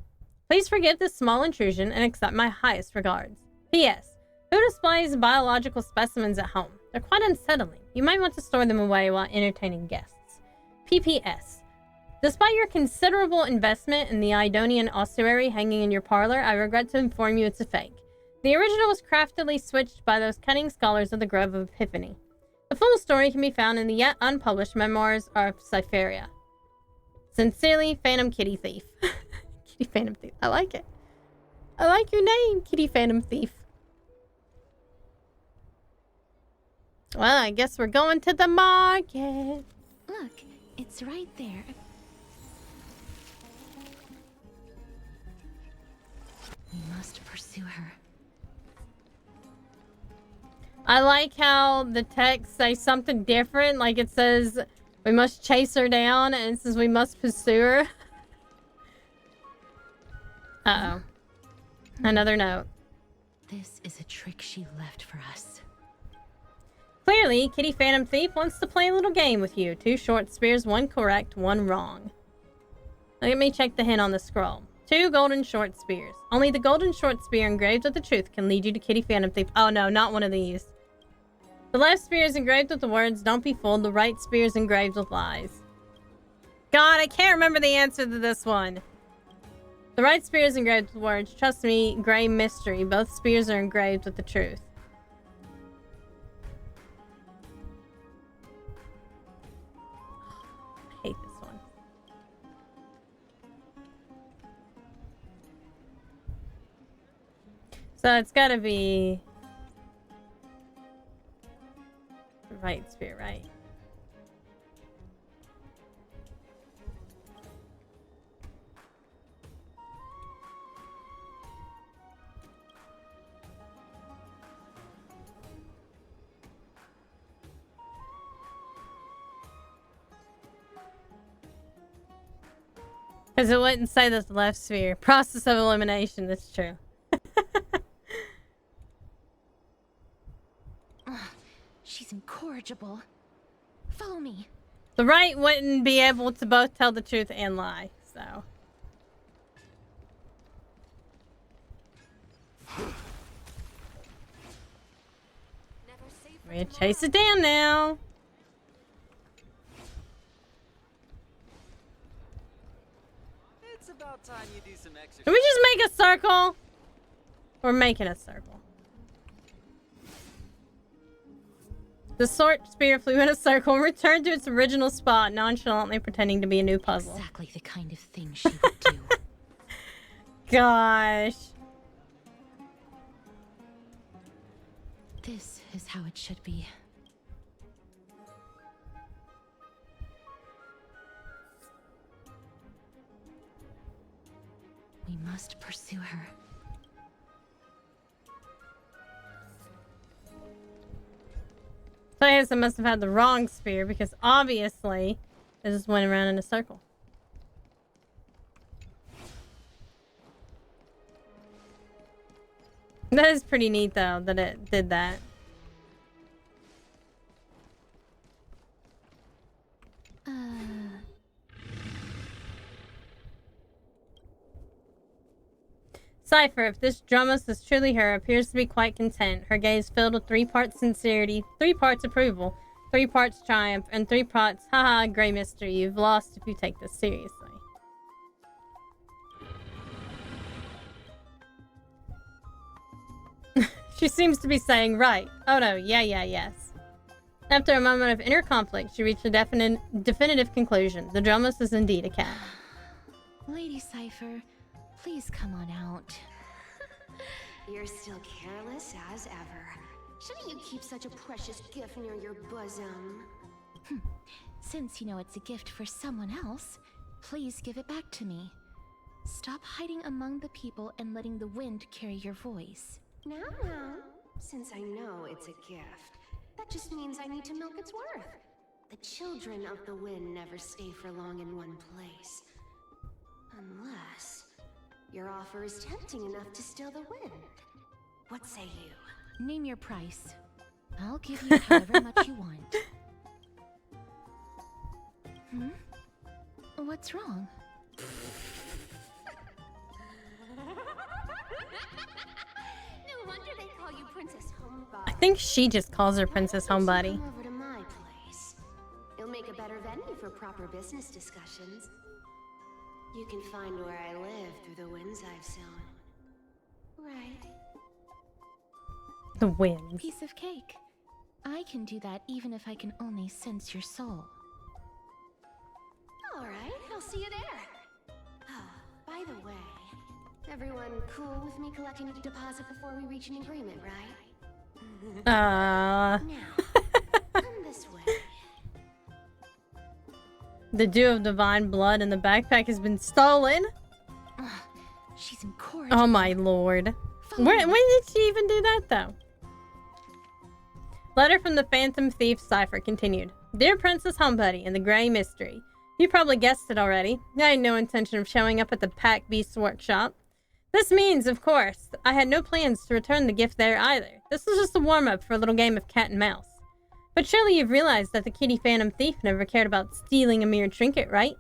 Please forgive this small intrusion and accept my highest regards. P.S. Who displays biological specimens at home? They're quite unsettling. You might want to store them away while entertaining guests. P.P.S. Despite your considerable investment in the Idonian ossuary hanging in your parlor, I regret to inform you it's a fake. The original was craftily switched by those cunning scholars of the Grove of Epiphany. The full story can be found in the yet unpublished memoirs of Cypheria. Sincerely, Phantom Kitty Thief. Kitty Phantom Thief. I like it. I like your name, Kitty Phantom Thief. Well, I guess we're going to the market. Look, it's right there. We must pursue her. I like how the text says something different. Like it says we must chase her down, and it says we must pursue her. Uh-oh. Another note. This is a trick she left for us. Clearly, Kitty Phantom Thief wants to play a little game with you. 2 short spears, 1 correct, 1 wrong. Let me check the hint on the scroll. 2 golden short spears. Only the golden short spear engraved with the truth can lead you to Kitty Phantom Thief. Oh no, not one of these. The left spear is engraved with the words, "Don't be fooled." The right spear is engraved with lies. God, I can't remember the answer to this one. The right spear is engraved with words, "Trust me, gray mystery." Both spears are engraved with the truth. I hate this one. So it's gotta be the right spear, right? Because it wouldn't say that's the left sphere. Process of elimination, that's true. She's incorrigible. Follow me. The right wouldn't be able to both tell the truth and lie, so. We're gonna chase it down now. It's about time you do some exercise. Can we just make a circle? We're making a circle. The short spear flew in a circle and returned to its original spot, nonchalantly pretending to be a new puzzle. Exactly the kind of thing she would do. Gosh. This is how it should be. We must pursue her. So I guess I must have had the wrong spear because obviously it just went around in a circle. That is pretty neat, though, that it did that. Cypher, if this drummus is truly her, appears to be quite content. Her gaze filled with 3 parts sincerity, 3 parts approval, 3 parts triumph, and 3 parts, haha, grey mystery. You've lost if you take this seriously. She seems to be saying, right. Oh no, yeah, yes. After a moment of inner conflict, she reached a definitive conclusion. The drummus is indeed a cat. Lady Cypher, please come on out. You're still careless as ever. Shouldn't you keep such a precious gift near your bosom? Since you know it's a gift for someone else, please give it back to me. Stop hiding among the people and letting the wind carry your voice. Now, since I know it's a gift, that just means I need to milk its worth. The children of the wind never stay for long in one place. Unless your offer is tempting enough to steal the wind. What say you? Name your price. I'll give you however much you want. What's wrong? No wonder they call you Princess Homebody. I think she just calls her Princess Homebody. Come over to my place. You'll make a better venue for proper business discussions. You can find where I live through the winds I've sown. Right. The winds. Piece of cake. I can do that even if I can only sense your soul. Alright, I'll see you there. Oh, by the way, everyone cool with me collecting a deposit before we reach an agreement, right? Now, come this way. The dew of divine blood in the backpack has been stolen. She's incorrigible. Oh my lord. When did she even do that, though? Letter from the Phantom Thief Cypher continued. Dear Princess Homebody and the Grey Mystery, you probably guessed it already. I had no intention of showing up at the Pack Beast workshop. This means, of course, I had no plans to return the gift there either. This was just a warm-up for a little game of cat and mouse. But surely you've realized that the kitty Phantom Thief never cared about stealing a mere trinket, right?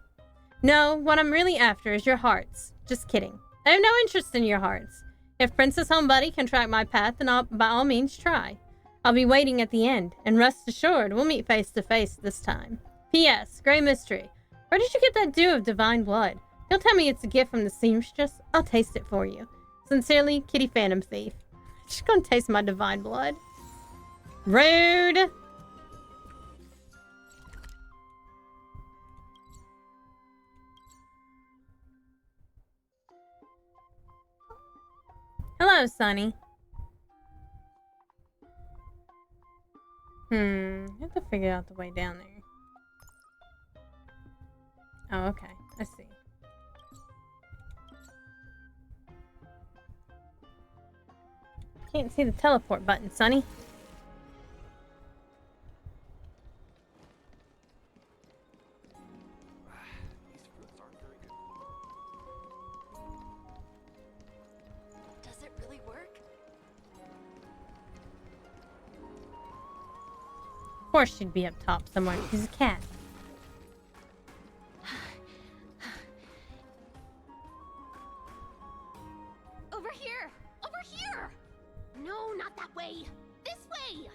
No, what I'm really after is your hearts. Just kidding. I have no interest in your hearts. If Princess Homebody can track my path, then I'll by all means try. I'll be waiting at the end, and rest assured we'll meet face to face this time. P.S. Grey Mystery. Where did you get that dew of divine blood? You'll tell me it's a gift from the seamstress. I'll taste it for you. Sincerely, Kitty Phantom Thief. She's gonna taste my divine blood. Rude! Hello, Sonny. I have to figure out the way down there. Oh, okay. I see. Can't see the teleport button, Sonny. Does it really work? Of course she'd be up top somewhere. She's a cat. Over here! Over here! No, not that way! This way!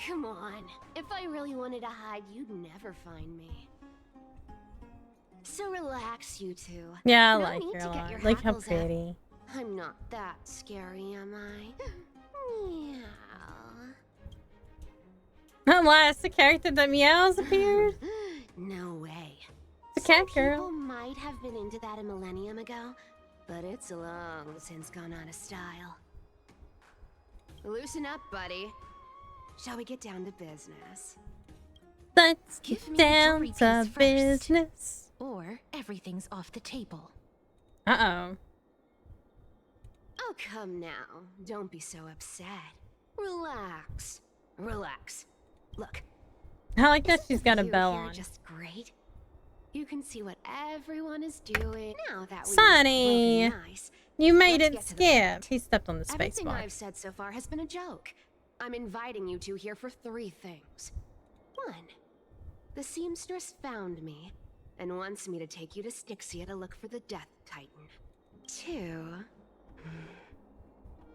Come on. If I really wanted to hide, you'd never find me. So relax, you two. Yeah, I No like need her to a get lot. your Like how hackles out. pretty. I'm not that scary, am I? Meow. At last, the character that meows appeared. No way. The cat Some girl. people might have been into that a millennium ago, but it's long since gone out of style. Loosen up, buddy. Shall we get down to business? Let's Give get me the down jewelry to piece first. business. Or everything's off the table. Uh-oh. Oh, come now. Don't be so upset. Relax. Relax. Look, I like that isn't she's the got a view bell here on. just great? You can see what everyone is doing now that we Sonny, will be nice. you made Let's it get to the skip. point. He stepped on the space Everything bar. I've said so far has been a joke. I'm inviting you two here for 3 things. 1. The seamstress found me and wants me to take you to Styxia to look for the Death Titan. 2.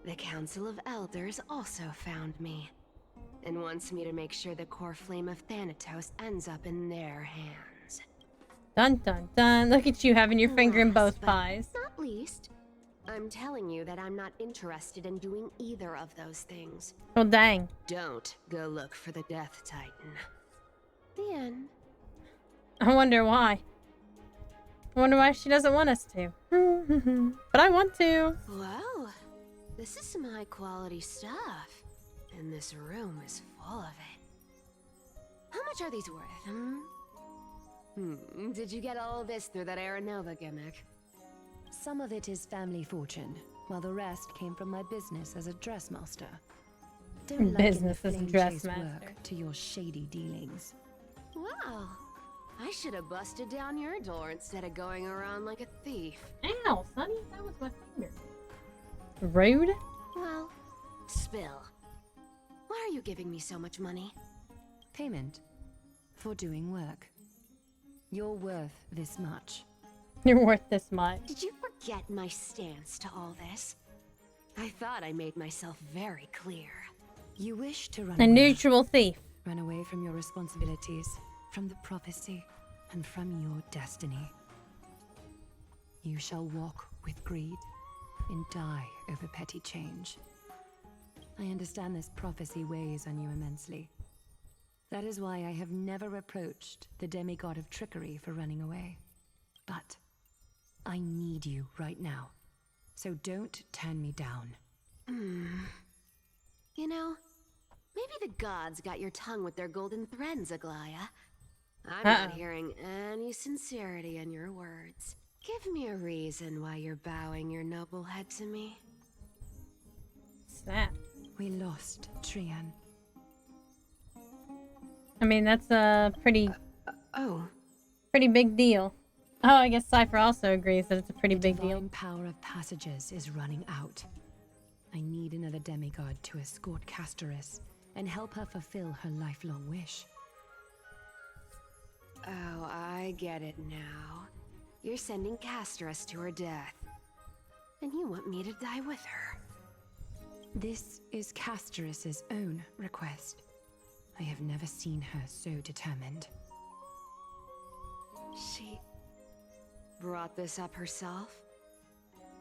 The Council of Elders also found me and wants me to make sure the core flame of Thanatos ends up in their hands. Dun dun dun. Look at you having your finger in both Last but pies. not least, I'm telling you that I'm not interested in doing either of those things. Oh, dang. Don't go look for the Death Titan. The end. I wonder why. I wonder why she doesn't want us to. But I want to. Whoa, this is some high quality stuff. And this room is full of it. How much are these worth, Did you get all this through that Aranova gimmick? Some of it is family fortune, while the rest came from my business as a dressmaster. Don't Business as a liken the dressmaster. flame-chased work to your shady dealings. Wow, I should have busted down your door instead of going around like a thief. Ow, Sonny, that was my finger. Rude. Well, spill. Why are you giving me so much money? Payment for doing work. You're worth this much. You're worth this much. Did you forget my stance to all this? I thought I made myself very clear. You wish to run A away. neutral thief. Run away from your responsibilities, from the prophecy, and from your destiny. You shall walk with greed and die over petty change. I understand this prophecy weighs on you immensely. That is why I have never approached the demigod of trickery for running away. But I need you right now, so don't turn me down. You know, maybe the gods got your tongue with their golden threads, Aglaya. I'm not hearing any sincerity in your words. Give me a reason why you're bowing your noble head to me. Snap. We lost Trian. I mean, that's a pretty Oh. big deal. Oh, I guess Cypher also agrees that it's a pretty big deal. The power of passages is running out. I need another demigod to escort CASTORICE and help her fulfill her lifelong wish. Oh, I get it now. You're sending CASTORICE to her death. And you want me to die with her. This is CASTORICE's own request. I have never seen her so determined. She brought this up herself?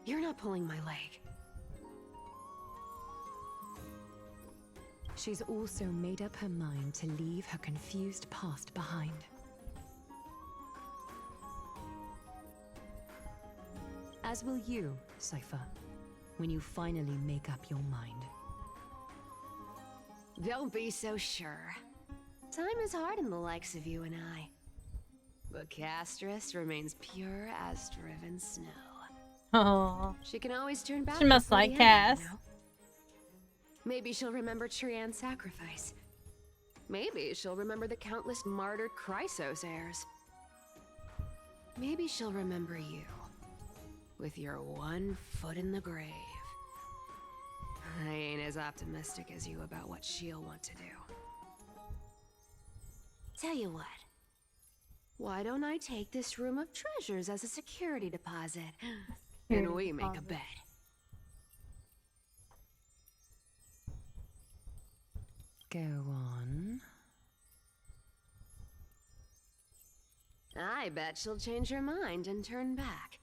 You're not pulling my leg. She's also made up her mind to leave her confused past behind. As will you, Cypher, when you finally make up your mind. Don't be so sure. Time is hard in the likes of you and I. But CASTORICE remains pure as driven snow. Oh, She can always turn back. she must before like the Cass. end, you know? Maybe she'll remember Trian's sacrifice. Maybe she'll remember the countless martyred Chrysos heirs. Maybe she'll remember you, with your one foot in the grave. I ain't as optimistic as you about what she'll want to do. Tell you what. Why don't I take this room of treasures as a security deposit? And we make a bet. Go on. I bet she'll change her mind and turn back.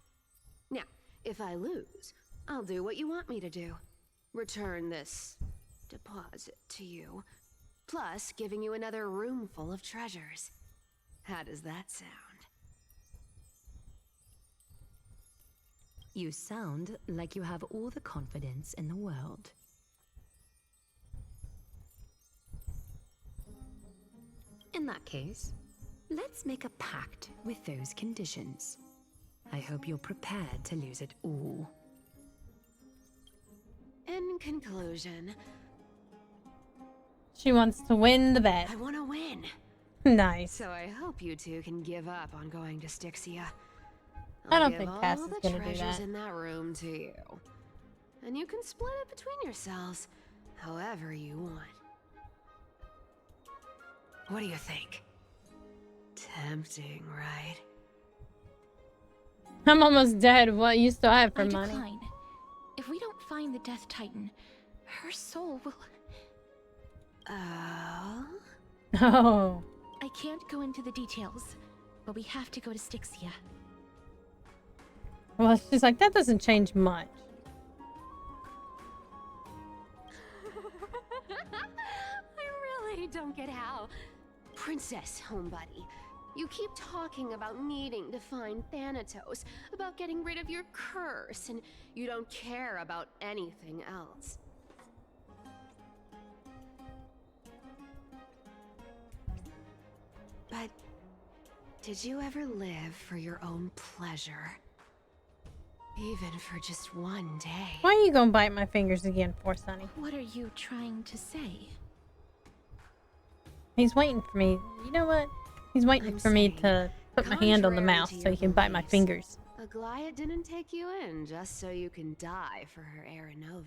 Now, if I lose, I'll do what you want me to do. Return this deposit to you, plus giving you another room full of treasures. How does that sound? You sound like you have all the confidence in the world. In that case, let's make a pact with those conditions. I hope you're prepared to lose it all. In conclusion, She wants to win the bet. I want to win. Nice. So I hope you two can give up on going to Styxia. I I'll don't give think all Cass is the gonna do treasures that. in that room to you. And you can split it between yourselves however you want. What do you think? Tempting, right? I'm almost dead. What you still have for I money? decline. If we don't find the Death Titan, her soul will... Oh? Oh. I can't go into the details, but we have to go to Styxia. Well, she's like, that doesn't change much. I really don't get how. Princess, homebuddy, you keep talking about needing to find Thanatos, about getting rid of your curse, and you don't care about anything else. But did you ever live for your own pleasure? Even for just one day? Why are you gonna bite my fingers again for, Sonny? What are you trying to say? He's waiting for me. You know what? He's waiting for me to put my hand on the contrary mouse to so he your can bite my beliefs, fingers. Aglaia didn't take you in just so you can die for her Aranova.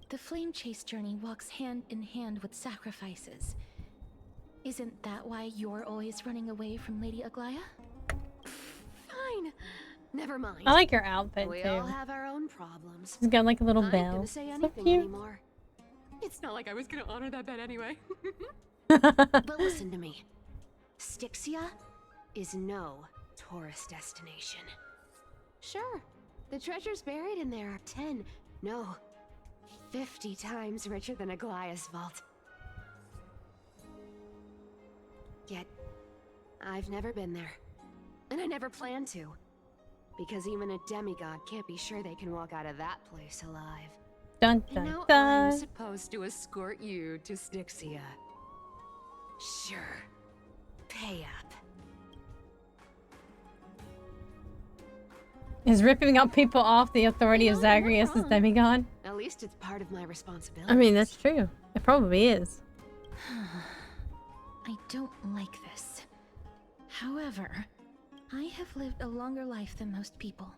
The flame chase journey walks hand in hand with sacrifices. Isn't that why you're always running away from Lady Aglaia? Fine. Never mind. I like your outfit We too. all have our own problems. He's got like a little I ain't bell. gonna say So anything cute. anymore. It's not like I was gonna honor that bet anyway. But listen to me. Styxia is no tourist destination. Sure, the treasures buried in there are 10, no, 50 times richer than Aglaia's vault. Yet, I've never been there. And I never plan to. Because even a demigod can't be sure they can walk out of that place alive. Dun And dun now dun. I'm supposed to escort you to Styxia. Sure. Pay up. Is ripping up people off the authority of You know, you're not Zagreus' wrong. demigod? At least it's part of my responsibility. I mean, that's true. It probably is. I don't like this. However, I have lived a longer life than most people.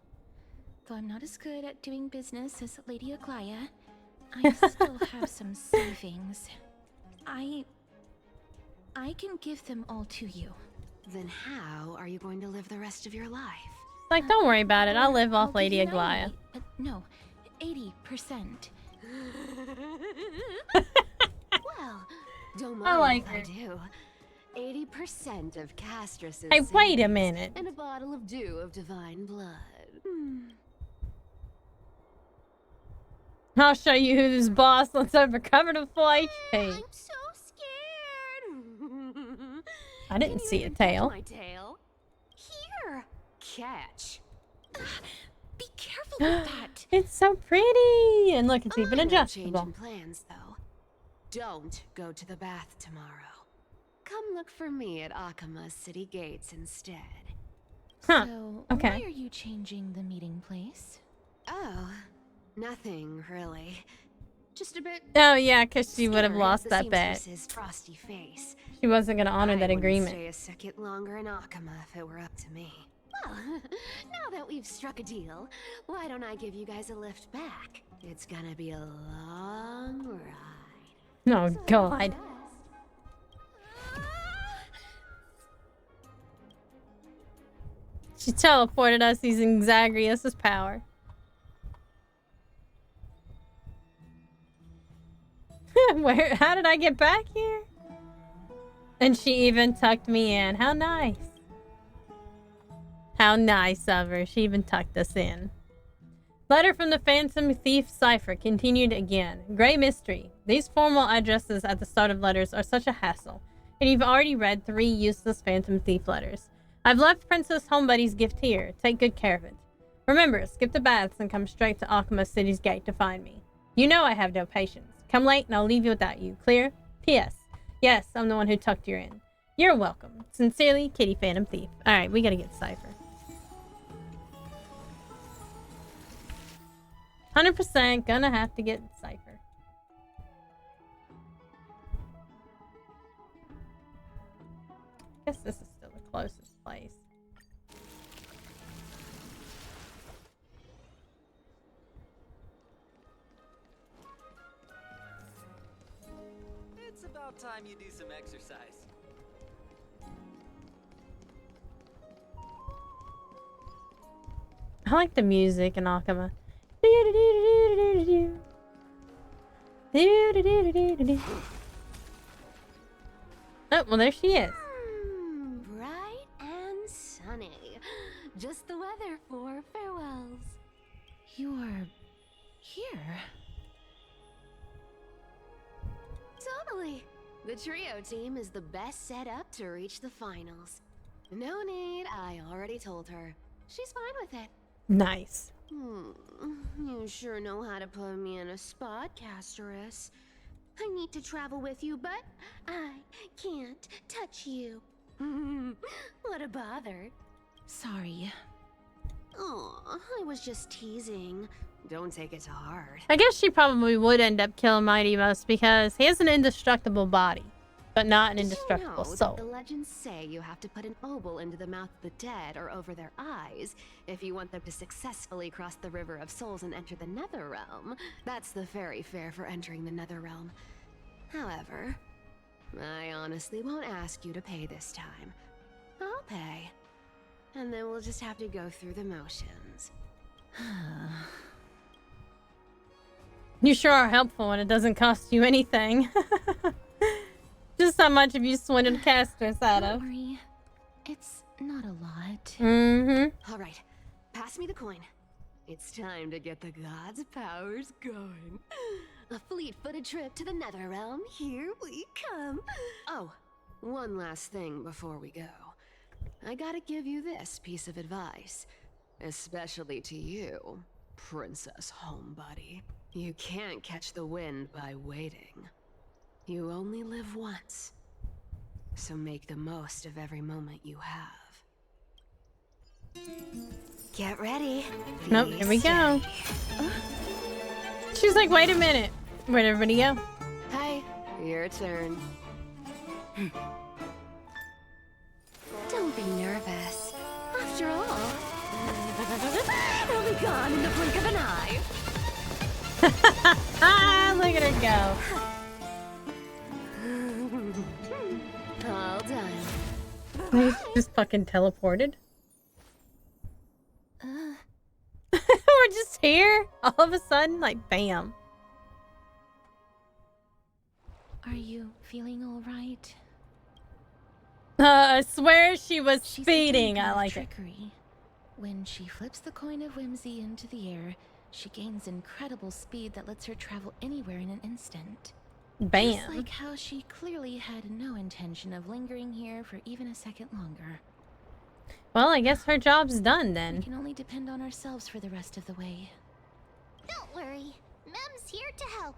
Though I'm not as good at doing business as Lady Aglaia, I still have some savings. I can give them all to you. Then how are you going to live the rest of your life? Like, don't worry about it. I'll live I'll off give Lady you Aglaia. 90, no, 80%. Well, don't I mind like if her. I do. 80% of Castrus's Hey, wait a savings minute. and a bottle of dew of divine blood. I'll show you who this boss looks overcover to full HP. I'm so scared. I didn't Can you see a even touch tail. my tail? Here, catch. Be careful with that. It's so pretty. And look, it's even I'm not adjustable. changing plans, though. Don't go to the bath tomorrow. Come look for me at Akama's city gates instead. Huh. So, Okay. why are you changing the meeting place? Oh, nothing really. Just a bit. Oh, yeah, because she would have scared of lost the that bet. seamstress's frosty face. She wasn't going to honor I that wouldn't agreement. Stay a second longer in Akama if it were up to me. Well, now that we've struck a deal, why don't I give you guys a lift back? It's gonna be a long ride. Oh, God. She teleported us using Zagreus' power. Where? How did I get back here? And she even tucked me in. How nice. How nice of her. She even tucked us in. Letter from the Phantom Thief Cipher continued again. Grey mystery. These formal addresses at the start of letters are such a hassle, and you've already read 3 useless Phantom Thief letters. I've left Princess Homebuddy's gift here. Take good care of it. Remember, skip the baths and come straight to Akama City's gate to find me. You know I have no patience. Come late and I'll leave you without you. Clear? P.S. Yes, I'm the one who tucked you in. You're welcome. Sincerely, Kitty Phantom Thief. Alright, we gotta get Cypher. 100% gonna have to get Cypher. guess this is still the closest place. It's about time you do some exercise. I like the music in Akama. Oh, well, there she is. Bright and sunny. Just the weather for farewells. You're here. Totally. The trio team is the best set up to reach the finals. No need, I already told her. She's fine with it. Nice. You sure know how to put me in a spot, CASTORICE. I need to travel with you, but I can't touch you. What a bother. Sorry. Aw, I was just teasing. Don't take it to heart. I guess she probably would end up killing Mighty Mouse because he has an indestructible body, but not an indestructible soul. The legends say you have to put an obol into the mouth of the dead or over their eyes if you want them to successfully cross the River of Souls and enter the Nether Realm. That's the fairy fare for entering the Nether Realm. However, I honestly won't ask you to pay this time. I'll pay. And then we'll just have to go through the motions. You sure are helpful when it doesn't cost you anything. Just how much have you swindled casters out of? Don't worry. It's not a lot. All right, pass me the coin. It's time to get the gods' powers going. A fleet-footed trip to the Nether Realm. Here we come. Oh, one last thing before we go. I gotta give you this piece of advice, especially to you, Princess Homebody. You can't catch the wind by waiting. You only live once, so make the most of every moment you have. Get ready. Nope, here we go. She's like, wait a minute. Where'd everybody go? Hi, your turn. Don't be nervous. After all, it'll be gone in the blink of an eye. Look at her go. All done. He's just fucking teleported. We're just here all of a sudden, like bam. Are you feeling all right? I swear she was She's speeding. a I like it. trickery. When she flips the coin of whimsy into the air, she gains incredible speed that lets her travel anywhere in an instant. Bam. Just like how she clearly had no intention of lingering here for even a second longer. Well, I guess her job's done We then. can only depend on ourselves for the rest of the way. Don't worry. Mem's here to help.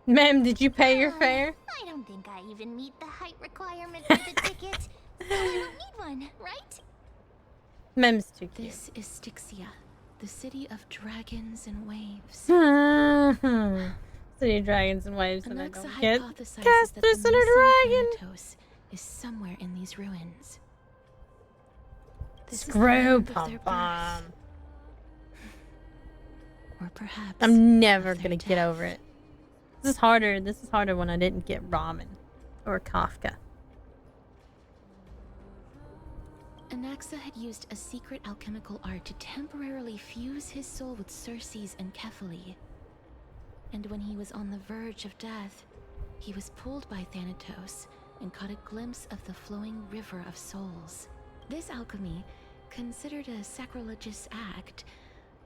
Ma'am, did you pay your fare? I don't think I even meet the height requirement for the ticket. So I don't need one, right? Mem's too cute. This is Styxia, the city of dragons and waves. City of Dragons and Waves, and I Anaxa don't get hypothesizes that Castors the and a missing dragon. Thanatos is somewhere in these ruins. This is the Screw land of their Pom birth. Pom. Or perhaps I'm never of their gonna get death. over it. This is harder. This is harder when I didn't get ramen or Kafka. Anaxa had used a secret alchemical art to temporarily fuse his soul with Circe's and Kephae. And when he was on the verge of death, he was pulled by Thanatos and caught a glimpse of the flowing river of souls. This alchemy, considered a sacrilegious act,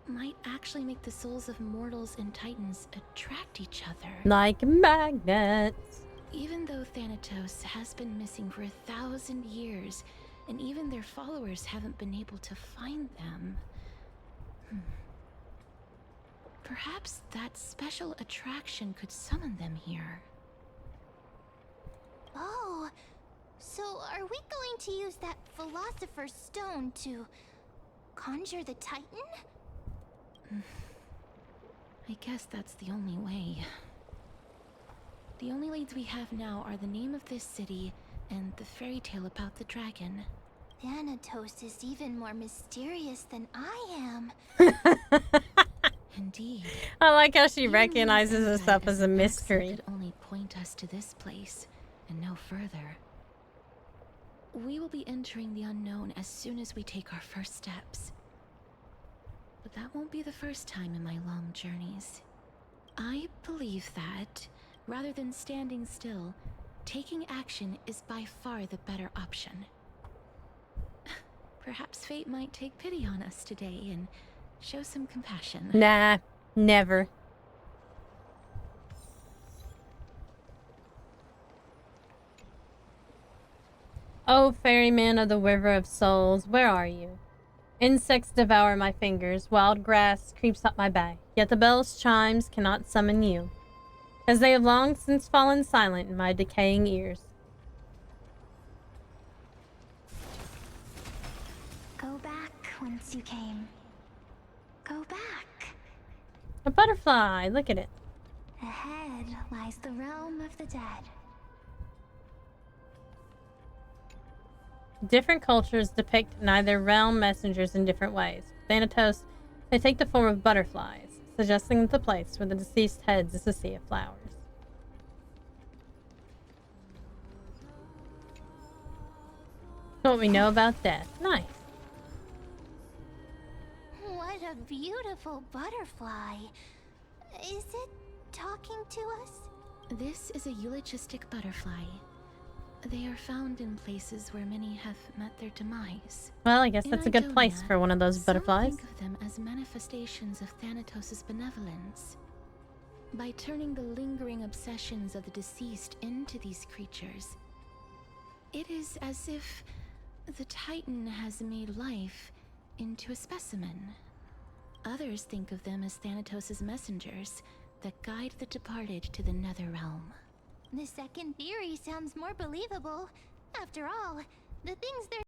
might actually make the souls of mortals and titans attract each other. Like magnets. Even though Thanatos has been missing for 1,000 years, and even their followers haven't been able to find them. Perhaps that special attraction could summon them here. Oh, so are we going to use that Philosopher's Stone to conjure the Titan? I guess that's the only way. The only leads we have now are the name of this city, and the fairy tale about the dragon. Thanatos is even more mysterious than I am. Indeed. I like how she Even recognizes one herself as a axle mystery. could only point us to this place and no further. We will be entering the unknown as soon as we take our first steps. But that won't be the first time in my long journeys. I believe that, rather than standing still, taking action is by far the better option. Perhaps fate might take pity on us today and show some compassion. Nah, never. Oh, ferryman of the river of souls, where are you? Insects devour my fingers, wild grass creeps up my back, yet the bell's chimes cannot summon you, as they have long since fallen silent in my decaying ears. Go back whence you came. Go back. A butterfly, look at it. Ahead lies the realm of the dead. Different cultures depict neither realm messengers in different ways. Thanatos, they take the form of butterflies, suggesting that the place where the deceased heads is a sea of flowers. What we know about death. Nice. What a beautiful butterfly. Is it talking to us? This is a eulogistic butterfly. They are found in places where many have met their demise. Well, I guess that's a good place for one of those butterflies. Some think of them as manifestations of Thanatos' benevolence. By turning the lingering obsessions of the deceased into these creatures, it is as if the Titan has made life into a specimen. Others think of them as Thanatos' messengers that guide the departed to the nether realm. The second theory sounds more believable. After all, the things they're